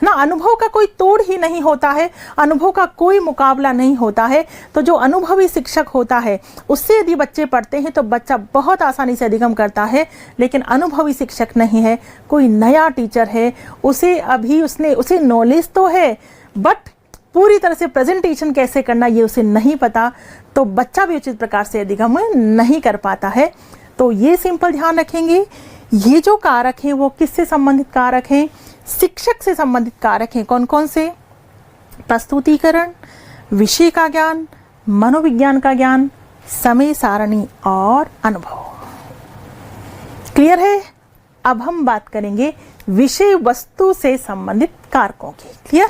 ना, अनुभव का कोई तोड़ ही नहीं होता है, अनुभव का कोई मुकाबला नहीं होता है। तो जो अनुभवी शिक्षक होता है उससे यदि बच्चे पढ़ते हैं तो बच्चा बहुत आसानी से अधिगम करता है। लेकिन अनुभवी शिक्षक नहीं है, कोई नया टीचर है, उसे नॉलेज तो है बट पूरी तरह से प्रेजेंटेशन कैसे करना ये उसे नहीं पता, तो बच्चा भी उचित प्रकार से अधिगम नहीं कर पाता है। तो ये सिंपल ध्यान रखेंगे, ये जो कारक हैं वो किससे संबंधित कारक हैं? शिक्षक से संबंधित कारक हैं। कौन कौन से? प्रस्तुतिकरण, विषय का ज्ञान, मनोविज्ञान का ज्ञान, समय सारणी और अनुभव। क्लियर है? अब हम बात करेंगे विषय वस्तु से संबंधित कारकों की। क्लियर?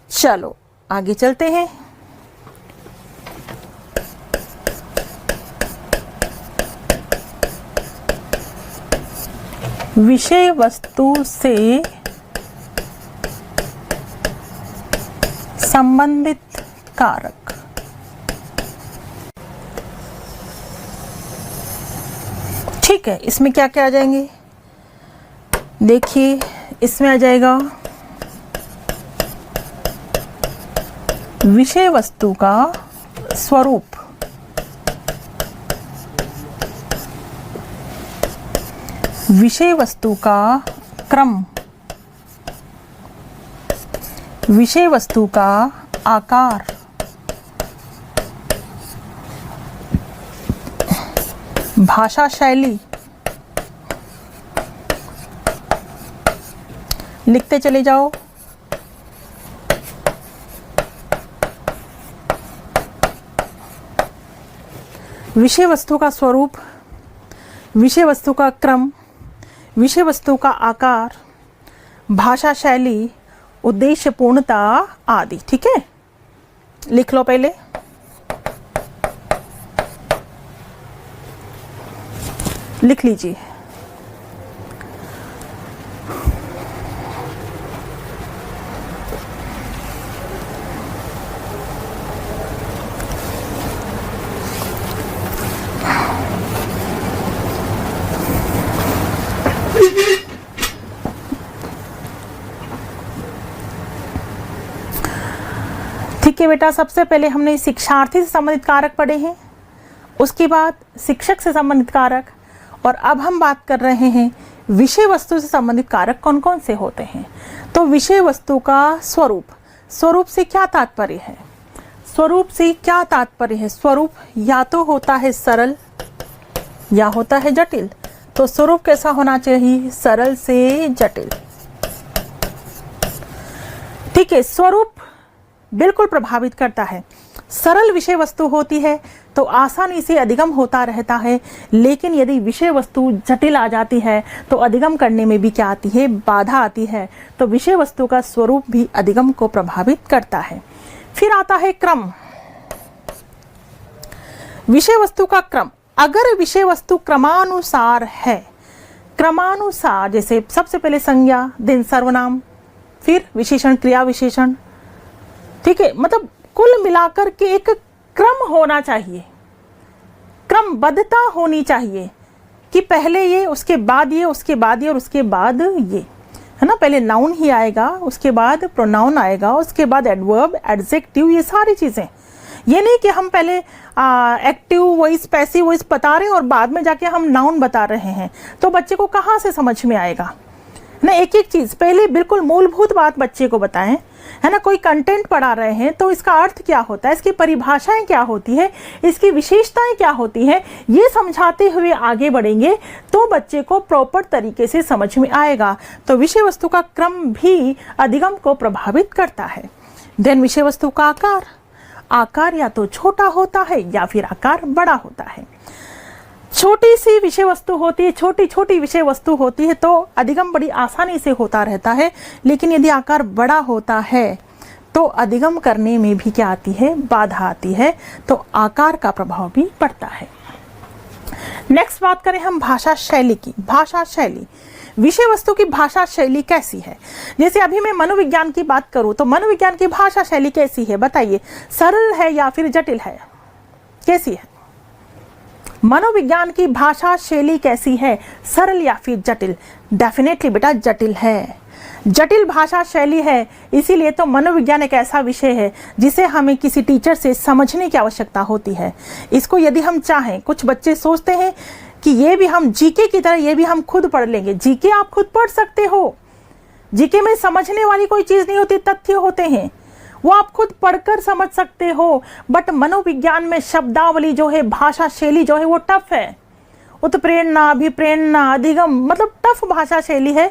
चलो आगे चलते हैं। विषय वस्तु से संबंधित कारक। ठीक है, इसमें क्या क्या आ जाएंगे? देखिए, इसमें आ जाएगा विषय वस्तु का स्वरूप, विषय वस्तु का क्रम, विषय वस्तु का आकार, भाषा शैली। लिखते चले जाओ। विषय वस्तु का स्वरूप, विषय वस्तु का क्रम, विषय वस्तु का आकार, भाषा शैली, उद्देश्य पूर्णता आदि। ठीक है, लिख लो पहले। लिख लीजिए। ठीक है बेटा, सबसे पहले हमने शिक्षार्थी से संबंधित कारक पढ़े हैं, उसके बाद शिक्षक से संबंधित कारक, और अब हम बात कर रहे हैं विषय वस्तु से संबंधित कारक कौन कौन से होते हैं। तो विषय वस्तु का स्वरूप, स्वरूप से क्या तात्पर्य है? स्वरूप से क्या तात्पर्य है? स्वरूप या तो होता है सरल या होता है जटिल। तो स्वरूप कैसा होना चाहिए? सरल से जटिल। ठीक है, स्वरूप बिल्कुल प्रभावित करता है। सरल विषय वस्तु होती है तो आसानी से अधिगम होता रहता है। लेकिन यदि विषय वस्तु जटिल आ जाती है तो अधिगम करने में भी क्या आती है, बाधा आती है। तो विषय वस्तु का स्वरूप भी अधिगम को प्रभावित करता है। फिर आता है क्रम। विषय वस्तु का क्रम, अगर विषय वस्तु क्रमानुसार है, क्रमानुसार, जैसे सबसे पहले संज्ञा, देन सर्वनाम, फिर विशेषण, क्रिया विशेषण, ठीक है, मतलब कुल मिलाकर के एक क्रम होना चाहिए, क्रमबद्धता होनी चाहिए कि पहले ये, उसके बाद ये, उसके बाद ये और उसके बाद ये, है ना। पहले नाउन ही आएगा, उसके बाद प्रोनाउन आएगा, उसके बाद एडवर्ब, एडजेक्टिव, ये सारी चीजें। ये नहीं कि हम पहले एक्टिव वॉइस, पैसिव वॉइस बता रहे हैं और बाद में जाके हम नाउन बता रहे हैं, तो बच्चे को कहाँ से समझ में आएगा ना। एक एक चीज पहले बिल्कुल मूलभूत बात बच्चे को बताएं, है ना। कोई कंटेंट पढ़ा रहे हैं तो इसका अर्थ क्या होता है, इसकी परिभाषाएं क्या होती है, इसकी विशेषताएं क्या होती हैं, ये समझाते हुए आगे बढ़ेंगे तो बच्चे को प्रॉपर तरीके से समझ में आएगा। तो विषय वस्तु का क्रम भी अधिगम को प्रभावित करता है। देन विषय वस्तु का आकार, आकार या तो छोटा होता है या फिर आकार बड़ा होता है। छोटी सी विषय वस्तु होती है, छोटी छोटी विषय वस्तु होती है तो अधिगम बड़ी आसानी से होता रहता है। लेकिन यदि आकार बड़ा होता है तो अधिगम करने में भी क्या आती है, बाधा आती है। तो आकार का प्रभाव भी पड़ता है। नेक्स्ट बात करें हम भाषा शैली की। भाषा शैली, विषय वस्तु की भाषा शैली कैसी है। जैसे अभी मैं मनोविज्ञान की बात करूं तो मनोविज्ञान की भाषा शैली कैसी है, बताइए, सरल है या फिर जटिल है, कैसी है। मनोविज्ञान की भाषा शैली कैसी है, सरल या फिर जटिल। डेफिनेटली बेटा जटिल है, जटिल भाषा शैली है। इसीलिए तो मनोविज्ञान एक ऐसा विषय है जिसे हमें किसी टीचर से समझने की आवश्यकता होती है। इसको यदि हम चाहें, कुछ बच्चे सोचते हैं कि ये भी हम जीके की तरह ये भी हम खुद पढ़ लेंगे। जीके आप खुद पढ़ सकते हो, जीके में समझने वाली कोई चीज नहीं होती, तथ्य होते हैं, वो आप खुद पढ़कर समझ सकते हो। बट मनोविज्ञान में शब्दावली जो है, भाषा शैली जो है वो टफ है। उत्प्रेरणा, अभिप्रेरणा, अधिगम, मतलब टफ भाषा शैली है।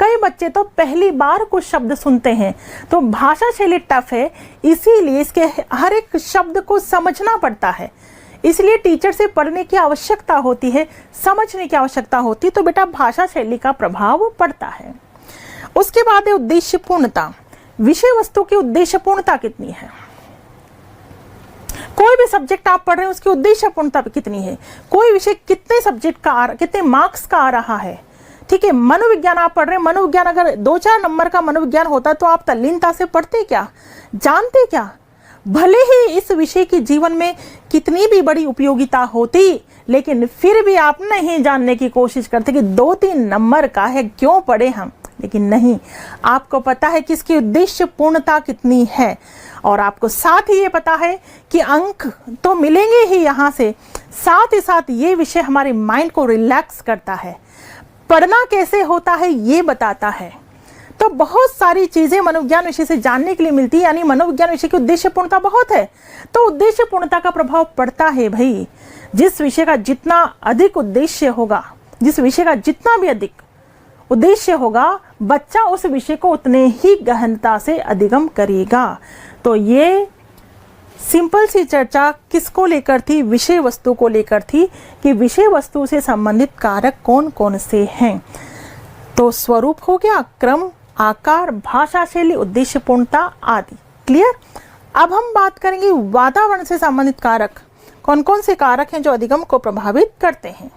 कई बच्चे तो पहली बार कुछ शब्द सुनते हैं, तो भाषा शैली टफ है। इसीलिए इसके हर एक शब्द को समझना पड़ता है। इसलिए टीचर से पढ़ने की आवश्यकता होती है, समझने की आवश्यकता होती है। तो बेटा भाषा शैली का प्रभाव पड़ता है। उसके बाद है उद्देश्यपूर्णता। विषय वस्तु की उद्देश्यपूर्णता कितनी है। कोई भी सब्जेक्ट आप पढ़ रहे हैं उसकी उद्देश्यपूर्णता कितनी है। कोई विषय कितने सब्जेक्ट का कितने मार्क्स का आ रहा है, ठीक है। मनोविज्ञान आप पढ़ रहे हैं, मनोविज्ञान अगर 2-4 नंबर का मनोविज्ञान होता तो आप तल्लीनता से पढ़ते क्या, जानते क्या। भले ही इस विषय की जीवन में कितनी भी बड़ी उपयोगिता होती, लेकिन फिर भी आप नहीं जानने की कोशिश करते कि 2-3 नंबर का है, क्यों पढ़े हम। लेकिन नहीं, आपको पता है कि इसकी उद्देश्य पूर्णता कितनी है, और आपको साथ ही ये पता है कि अंक तो मिलेंगे ही यहाँ से, साथ ही साथ ये विषय हमारे माइंड को रिलैक्स करता है। पढ़ना कैसे होता है ये बताता है। तो बहुत सारी चीजें मनोविज्ञान विषय से जानने के लिए मिलती है। यानी मनोविज्ञान विषय की उद्देश्य पूर्णता बहुत है, तो उद्देश्य पूर्णता का प्रभाव पड़ता है भाई। जिस विषय का जितना अधिक उद्देश्य होगा, जिस विषय का जितना भी अधिक उद्देश्य होगा, बच्चा उस विषय को उतने ही गहनता से अधिगम करेगा। तो ये सिंपल सी चर्चा किसको लेकर थी, विषय वस्तु को लेकर थी कि विषय वस्तु से संबंधित कारक कौन कौन से हैं। तो स्वरूप हो गया, क्रम, आकार, भाषा शैली, उद्देश्यपूर्णता आदि। क्लियर। अब हम बात करेंगे वातावरण से संबंधित कारक। कौन कौन से कारक हैं जो अधिगम को प्रभावित करते हैं।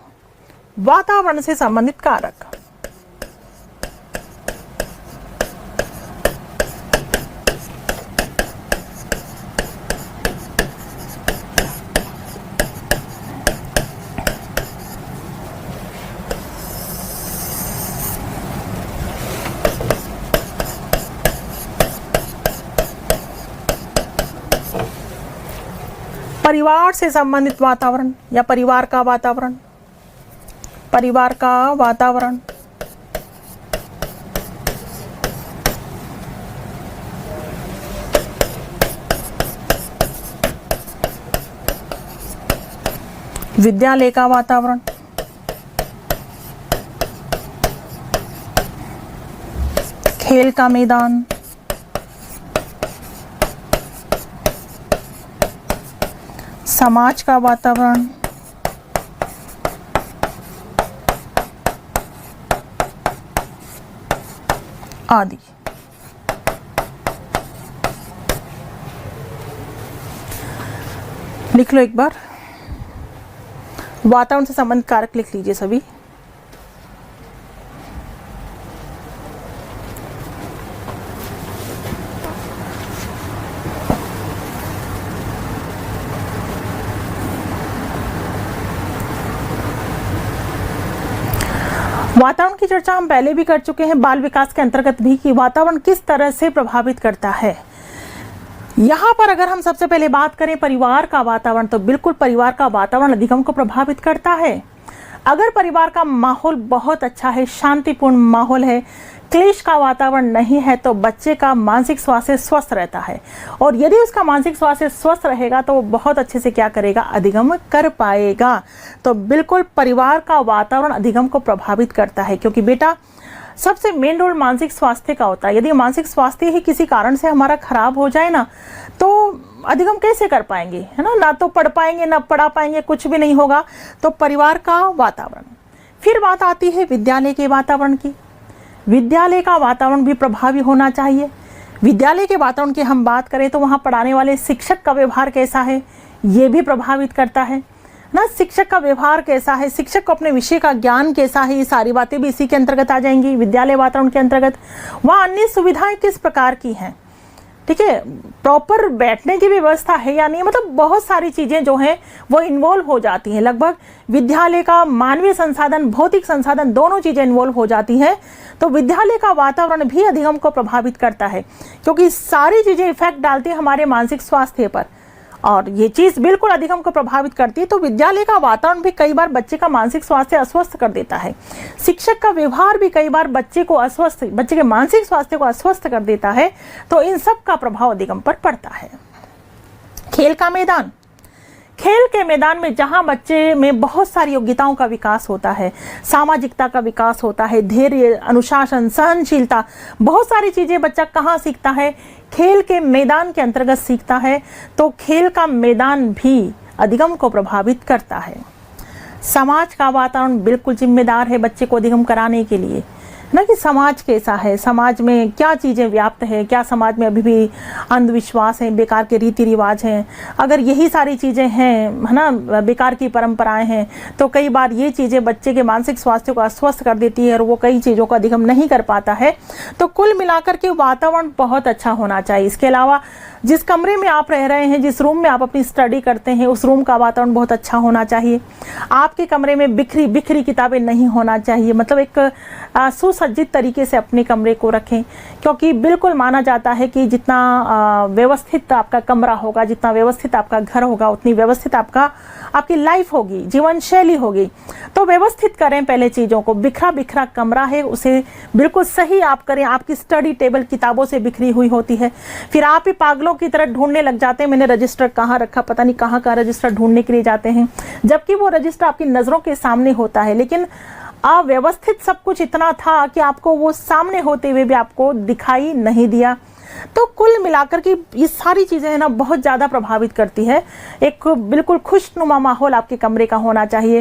वातावरण से संबंधित कारक। परिवार से संबंधित वातावरण या परिवार का वातावरण। परिवार का वातावरण, विद्यालय का वातावरण, खेल का मैदान, समाज का वातावरण, आदि। लिख लो एक बार, वातावरण से संबंधित कारक लिख लीजिए सभी। वातावरण की चर्चा हम पहले भी कर चुके हैं बाल विकास के अंतर्गत भी, कि वातावरण किस तरह से प्रभावित करता है। यहाँ पर अगर हम सबसे पहले बात करें परिवार का वातावरण, तो बिल्कुल परिवार का वातावरण अधिगम को प्रभावित करता है। अगर परिवार का माहौल बहुत अच्छा है, शांतिपूर्ण माहौल है, क्लेश का वातावरण नहीं है, तो बच्चे का मानसिक स्वास्थ्य स्वस्थ रहता है। और यदि उसका मानसिक स्वास्थ्य स्वस्थ रहेगा तो वो बहुत अच्छे से क्या करेगा, अधिगम कर पाएगा। तो बिल्कुल परिवार का वातावरण अधिगम को प्रभावित करता है, क्योंकि बेटा सबसे मेन रोल मानसिक स्वास्थ्य का होता है। यदि मानसिक स्वास्थ्य ही किसी कारण से हमारा खराब हो जाए ना, तो अधिगम कैसे कर पाएंगे, है ना। ना तो पढ़ पाएंगे, ना पढ़ा पाएंगे, कुछ भी नहीं होगा। तो परिवार का वातावरण। फिर बात आती है विद्यालय के वातावरण की। विद्यालय का वातावरण भी प्रभावी होना चाहिए। विद्यालय के वातावरण की हम बात करें तो वहाँ पढ़ाने वाले शिक्षक का व्यवहार कैसा है, ये भी प्रभावित करता है ना। शिक्षक का व्यवहार कैसा है, शिक्षक को अपने विषय का ज्ञान कैसा है, ये सारी बातें भी इसी के अंतर्गत आ जाएंगी, विद्यालय वातावरण के अंतर्गत। वहाँ अन्य सुविधाएं किस प्रकार की हैं, ठीक है, प्रॉपर बैठने की व्यवस्था है या नहीं, मतलब बहुत सारी चीज़ें जो हैं वो इन्वॉल्व हो जाती हैं। लगभग विद्यालय का मानवीय संसाधन, भौतिक संसाधन, दोनों चीज़ें इन्वॉल्व हो जाती हैं। तो विद्यालय का वातावरण भी अधिगम को प्रभावित करता है, क्योंकि सारी चीज़ें इफेक्ट डालती हैं हमारे मानसिक स्वास्थ्य पर, और ये चीज़ बिल्कुल अधिगम को प्रभावित करती है। तो विद्यालय का वातावरण भी कई बार बच्चे का मानसिक स्वास्थ्य अस्वस्थ कर देता है। शिक्षक का व्यवहार भी कई बार बच्चे के मानसिक स्वास्थ्य को अस्वस्थ कर देता है। तो इन सब का प्रभाव अधिगम पर पड़ता है। खेल का मैदान। खेल के मैदान में जहां बच्चे में बहुत सारी योग्यताओं का विकास होता है, सामाजिकता का विकास होता है, धैर्य, अनुशासन, सहनशीलता, बहुत सारी चीजें बच्चा कहाँ सीखता है, खेल के मैदान के अंतर्गत सीखता है। तो खेल का मैदान भी अधिगम को प्रभावित करता है। समाज का वातावरण बिल्कुल जिम्मेदार है बच्चे को अधिगम कराने के लिए, ना कि समाज कैसा है, समाज में क्या चीज़ें व्याप्त है, क्या समाज में अभी भी अंधविश्वास हैं, बेकार के रीति रिवाज हैं। अगर यही सारी चीज़ें हैं, है ना, बेकार की परंपराएं हैं, तो कई बार ये चीज़ें बच्चे के मानसिक स्वास्थ्य को अस्वस्थ कर देती है और वो कई चीज़ों का अधिगम नहीं कर पाता है। तो कुल मिलाकर के वातावरण बहुत अच्छा होना चाहिए। इसके अलावा जिस कमरे में आप रह रहे हैं, जिस रूम में आप अपनी स्टडी करते हैं, उस रूम का वातावरण बहुत अच्छा होना चाहिए। आपके कमरे में बिखरी बिखरी किताबें नहीं होना चाहिए, मतलब एक सुसज्जित तरीके से अपने कमरे को रखें, क्योंकि बिल्कुल माना जाता है कि जितना व्यवस्थित आपका कमरा होगा, जितना व्यवस्थित आपका घर होगा, उतनी व्यवस्थित आपकी लाइफ होगी, जीवन शैली होगी। तो व्यवस्थित करें पहले चीज़ों को। बिखरा बिखरा कमरा है, उसे बिल्कुल सही आप करें। आपकी स्टडी टेबल किताबों से बिखरी हुई होती है, फिर आप ही पागलों की तरह ढूंढने लग जाते हैं, मैंने रजिस्टर कहाँ रखा, पता नहीं कहाँ का रजिस्टर ढूंढने के लिए जाते हैं, जबकि वो रजिस्टर आपकी नज़रों के सामने होता है। लेकिन अव्यवस्थित सब कुछ इतना था कि आपको वो सामने होते हुए भी आपको दिखाई नहीं दिया। तो कुल मिलाकर के ये सारी चीज़ें है ना बहुत ज़्यादा प्रभावित करती है। एक बिल्कुल खुशनुमा माहौल आपके कमरे का होना चाहिए,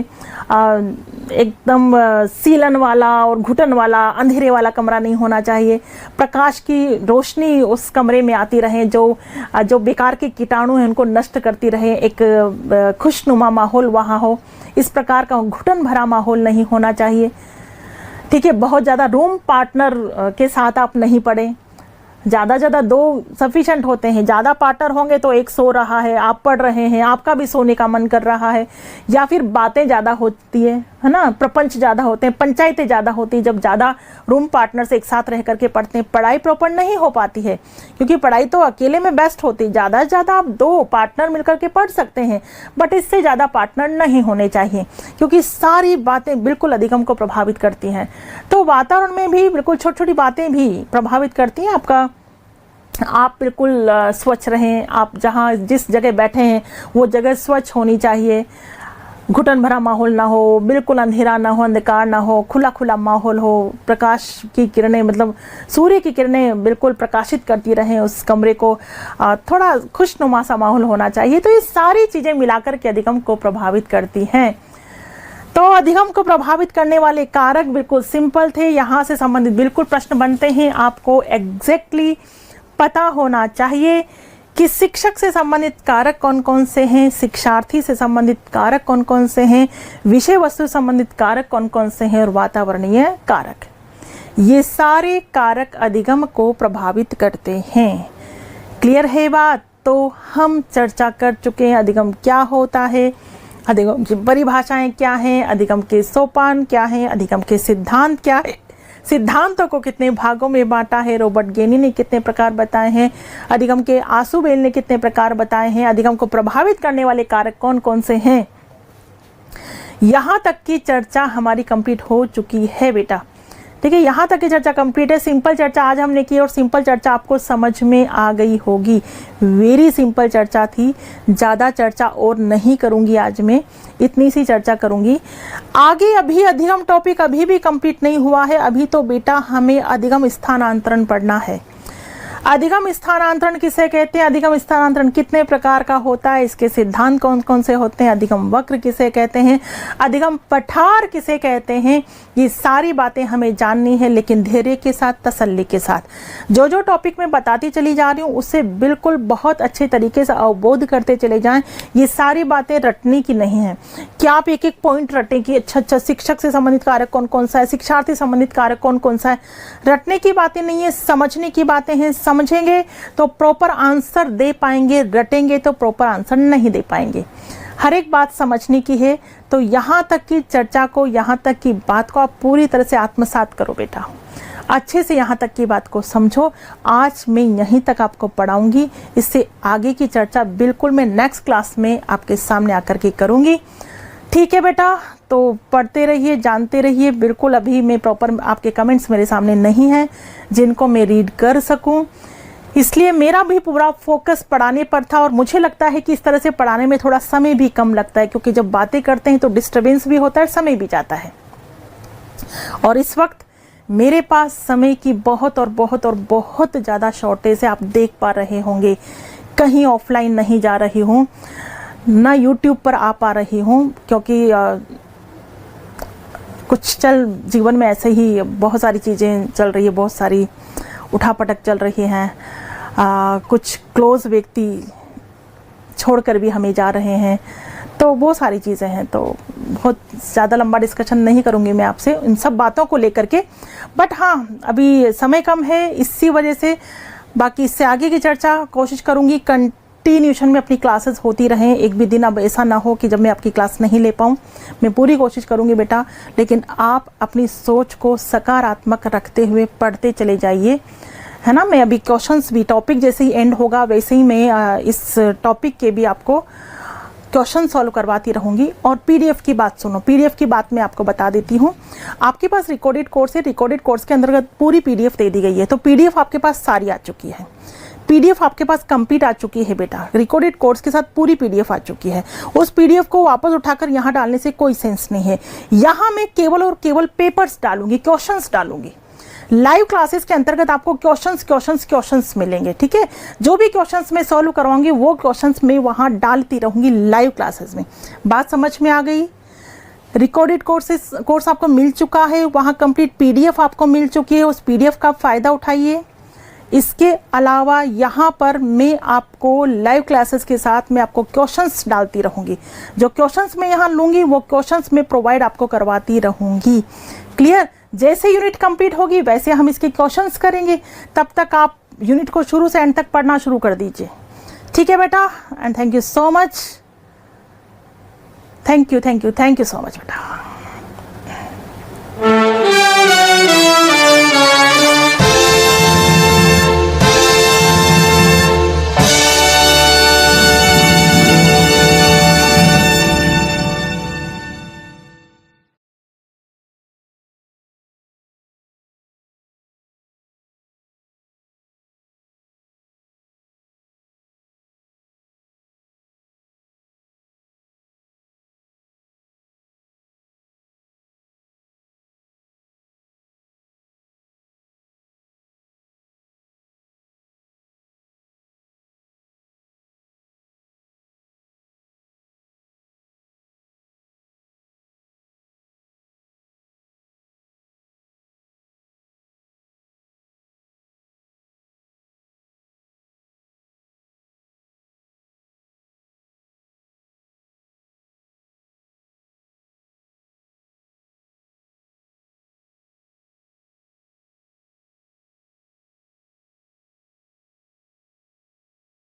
एकदम सीलन वाला और घुटन वाला, अंधेरे वाला कमरा नहीं होना चाहिए। प्रकाश की रोशनी उस कमरे में आती रहे, जो बेकार के कीटाणु हैं उनको नष्ट करती रहे। एक खुशनुमा माहौल वहाँ हो, इस प्रकार का घुटन भरा माहौल नहीं होना चाहिए। ठीक है, बहुत ज़्यादा रूम पार्टनर के साथ आप नहीं पढ़ें, ज़्यादा दो सफिशेंट होते हैं। ज़्यादा पार्टनर होंगे तो एक सो रहा है, आप पढ़ रहे हैं, आपका भी सोने का मन कर रहा है, या फिर बातें ज़्यादा होती है ना, प्रपंच ज़्यादा होते हैं, पंचायतें ज़्यादा होती हैं। जब ज़्यादा रूम पार्टनर से एक साथ रह करके पढ़ते हैं, पढ़ाई प्रॉपर नहीं हो पाती है, क्योंकि पढ़ाई तो अकेले में बेस्ट होती है। ज़्यादा से ज़्यादा आप 2 पार्टनर मिलकर के पढ़ सकते हैं, बट इससे ज़्यादा पार्टनर नहीं होने चाहिए, क्योंकि सारी बातें बिल्कुल अधिगम को प्रभावित करती हैं। तो वातावरण में भी बिल्कुल छोटी छोटी बातें भी प्रभावित करती हैं आपका। आप बिल्कुल स्वच्छ रहें, आप जहाँ जिस जगह बैठे हैं वो जगह स्वच्छ होनी चाहिए। घुटन भरा माहौल ना हो, बिल्कुल अंधेरा ना हो, अंधकार ना हो, खुला खुला माहौल हो, प्रकाश की किरणें मतलब सूर्य की किरणें बिल्कुल प्रकाशित करती रहें उस कमरे को, थोड़ा खुशनुमा सा माहौल होना चाहिए। तो ये सारी चीज़ें मिलाकर के अधिगम को प्रभावित करती हैं। तो अधिगम को प्रभावित करने वाले कारक बिल्कुल सिंपल थे। यहाँ से संबंधित बिल्कुल प्रश्न बनते हैं, आपको एग्जैक्टली पता होना चाहिए कि शिक्षक से संबंधित कारक कौन कौन से हैं, शिक्षार्थी से संबंधित कारक कौन कौन से हैं, विषय वस्तु से संबंधित कारक कौन कौन से हैं और वातावरणीय कारक। ये सारे कारक अधिगम को प्रभावित करते हैं। क्लियर है बात? तो हम चर्चा कर चुके हैं अधिगम क्या होता है, अधिगम की परिभाषाएं क्या हैं, अधिगम के सोपान क्या हैं, अधिगम के सिद्धांत क्या है, सिद्धांतों को कितने भागों में बांटा है, रॉबर्ट गेनी ने कितने प्रकार बताए हैं, अधिगम के आसुबेल ने कितने प्रकार बताए हैं, अधिगम को प्रभावित करने वाले कारक कौन कौन से हैं। यहाँ तक की चर्चा हमारी कंप्लीट हो चुकी है बेटा। ठीक है, यहाँ तक की चर्चा कंप्लीट है। सिंपल चर्चा आज हमने की और सिंपल चर्चा आपको समझ में आ गई होगी। वेरी सिंपल चर्चा थी, ज़्यादा चर्चा और नहीं करूँगी आज मैं, इतनी सी चर्चा करूँगी। आगे अभी अधिगम टॉपिक अभी भी कंप्लीट नहीं हुआ है। अभी तो बेटा हमें अधिगम स्थानांतरण पढ़ना है। अधिगम स्थानांतरण किसे कहते हैं, अधिगम स्थानांतरण कितने प्रकार का होता है, इसके सिद्धांत कौन कौन से होते हैं, अधिगम वक्र किसे कहते हैं, अधिगम पठार किसे कहते हैं, ये सारी बातें हमें जाननी है, लेकिन धैर्य के साथ, तसल्ली के साथ। जो जो टॉपिक मैं बताती चली जा रही हूँ उससे बिल्कुल बहुत अच्छे तरीके से अवबोध करते चले जाएं। ये सारी बातें रटने की नहीं है कि आप एक एक पॉइंट रटें कि अच्छा शिक्षक से संबंधित कारक कौन कौन सा है, शिक्षार्थी संबंधित कारक कौन कौन सा है। रटने की बातें नहीं है, समझने की बातें हैं। समझेंगे तो प्रॉपर आंसर दे पाएंगे, रटेंगे तो प्रॉपर आंसर नहीं दे पाएंगे। हर एक बात समझने की है। तो यहाँ तक की चर्चा को, यहाँ तक की बात को आप पूरी तरह से आत्मसात करो बेटा, अच्छे से यहाँ तक की बात को समझो। आज मैं यहीं तक आपको पढ़ाऊंगी, इससे आगे की चर्चा बिल्कुल मैं नेक्स्ट क्लास में आपके सामने आकर के करूंगी। ठीक है बेटा, तो पढ़ते रहिए, जानते रहिए। बिल्कुल अभी मैं प्रॉपर, आपके कमेंट्स मेरे सामने नहीं हैं जिनको मैं रीड कर सकूं, इसलिए मेरा भी पूरा फोकस पढ़ाने पर था। और मुझे लगता है कि इस तरह से पढ़ाने में थोड़ा समय भी कम लगता है, क्योंकि जब बातें करते हैं तो डिस्टर्बेंस भी होता है, समय भी जाता है। और इस वक्त मेरे पास समय की बहुत और बहुत और बहुत ज़्यादा शॉर्टेज है। आप देख पा रहे होंगे, कहीं ऑफलाइन नहीं जा रही हूँ, ना यूट्यूब पर आ पा रही हूँ, क्योंकि कुछ जीवन में ऐसे ही बहुत सारी चीज़ें चल रही है, बहुत सारी उठापटक चल रही हैं। कुछ क्लोज व्यक्ति छोड़कर भी हमें जा रहे हैं, तो बहुत सारी चीज़ें हैं। तो बहुत ज़्यादा लंबा डिस्कशन नहीं करूँगी मैं आपसे इन सब बातों को लेकर के, बट हाँ अभी समय कम है इसी वजह से। बाकी इससे आगे की चर्चा कोशिश करूँगी कंटिन्यूशन में अपनी क्लासेस होती रहें। एक भी दिन अब ऐसा ना हो कि जब मैं आपकी क्लास नहीं ले पाऊँ। मैं पूरी कोशिश करूँगी बेटा, लेकिन आप अपनी सोच को सकारात्मक रखते हुए पढ़ते चले जाइए, है ना। मैं अभी क्वेश्चंस भी, टॉपिक जैसे ही एंड होगा वैसे ही मैं इस टॉपिक के भी आपको क्वेश्चन सॉल्व करवाती रहूँगी। और पीडीएफ की बात सुनो, पीडीएफ की बात मैं आपको बता देती हूँ। आपके पास रिकॉर्डेड कोर्स है, रिकॉर्डेड कोर्स के अंतर्गत पूरी पीडीएफ दे दी गई है। तो पीडीएफ आपके पास सारी आ चुकी है, पीडीएफ आपके पास कंप्लीट आ चुकी है बेटा। रिकॉर्डेड कोर्स के साथ पूरी पीडीएफ आ चुकी है। उस पीडीएफ को वापस उठाकर यहाँ डालने से कोई सेंस नहीं है। यहाँ मैं केवल और केवल पेपर्स डालूंगी, क्वेश्चंस डालूंगी। लाइव क्लासेस के अंतर्गत आपको क्वेश्चंस मिलेंगे, ठीक है। जो भी क्वेश्चंस मैं सॉल्व करवाऊंगी वो क्वेश्चंस मैं वहाँ डालती रहूंगी लाइव क्लासेस में। बात समझ में आ गई? रिकॉर्डेड कोर्स आपको मिल चुका है, वहाँ कंप्लीट पीडीएफ आपको मिल चुकी है। उस पीडीएफ का फायदा उठाइए। इसके अलावा यहाँ पर मैं आपको लाइव क्लासेस के साथ मैं आपको क्वेश्चंस डालती रहूँगी। जो क्वेश्चंस मैं यहाँ लूँगी वो क्वेश्चंस मैं प्रोवाइड आपको करवाती रहूँगी। क्लियर? जैसे यूनिट कंप्लीट होगी वैसे हम इसके क्वेश्चंस करेंगे। तब तक आप यूनिट को शुरू से एंड तक पढ़ना शुरू कर दीजिए। ठीक है बेटा, and thank you so much. Thank you so much बेटा।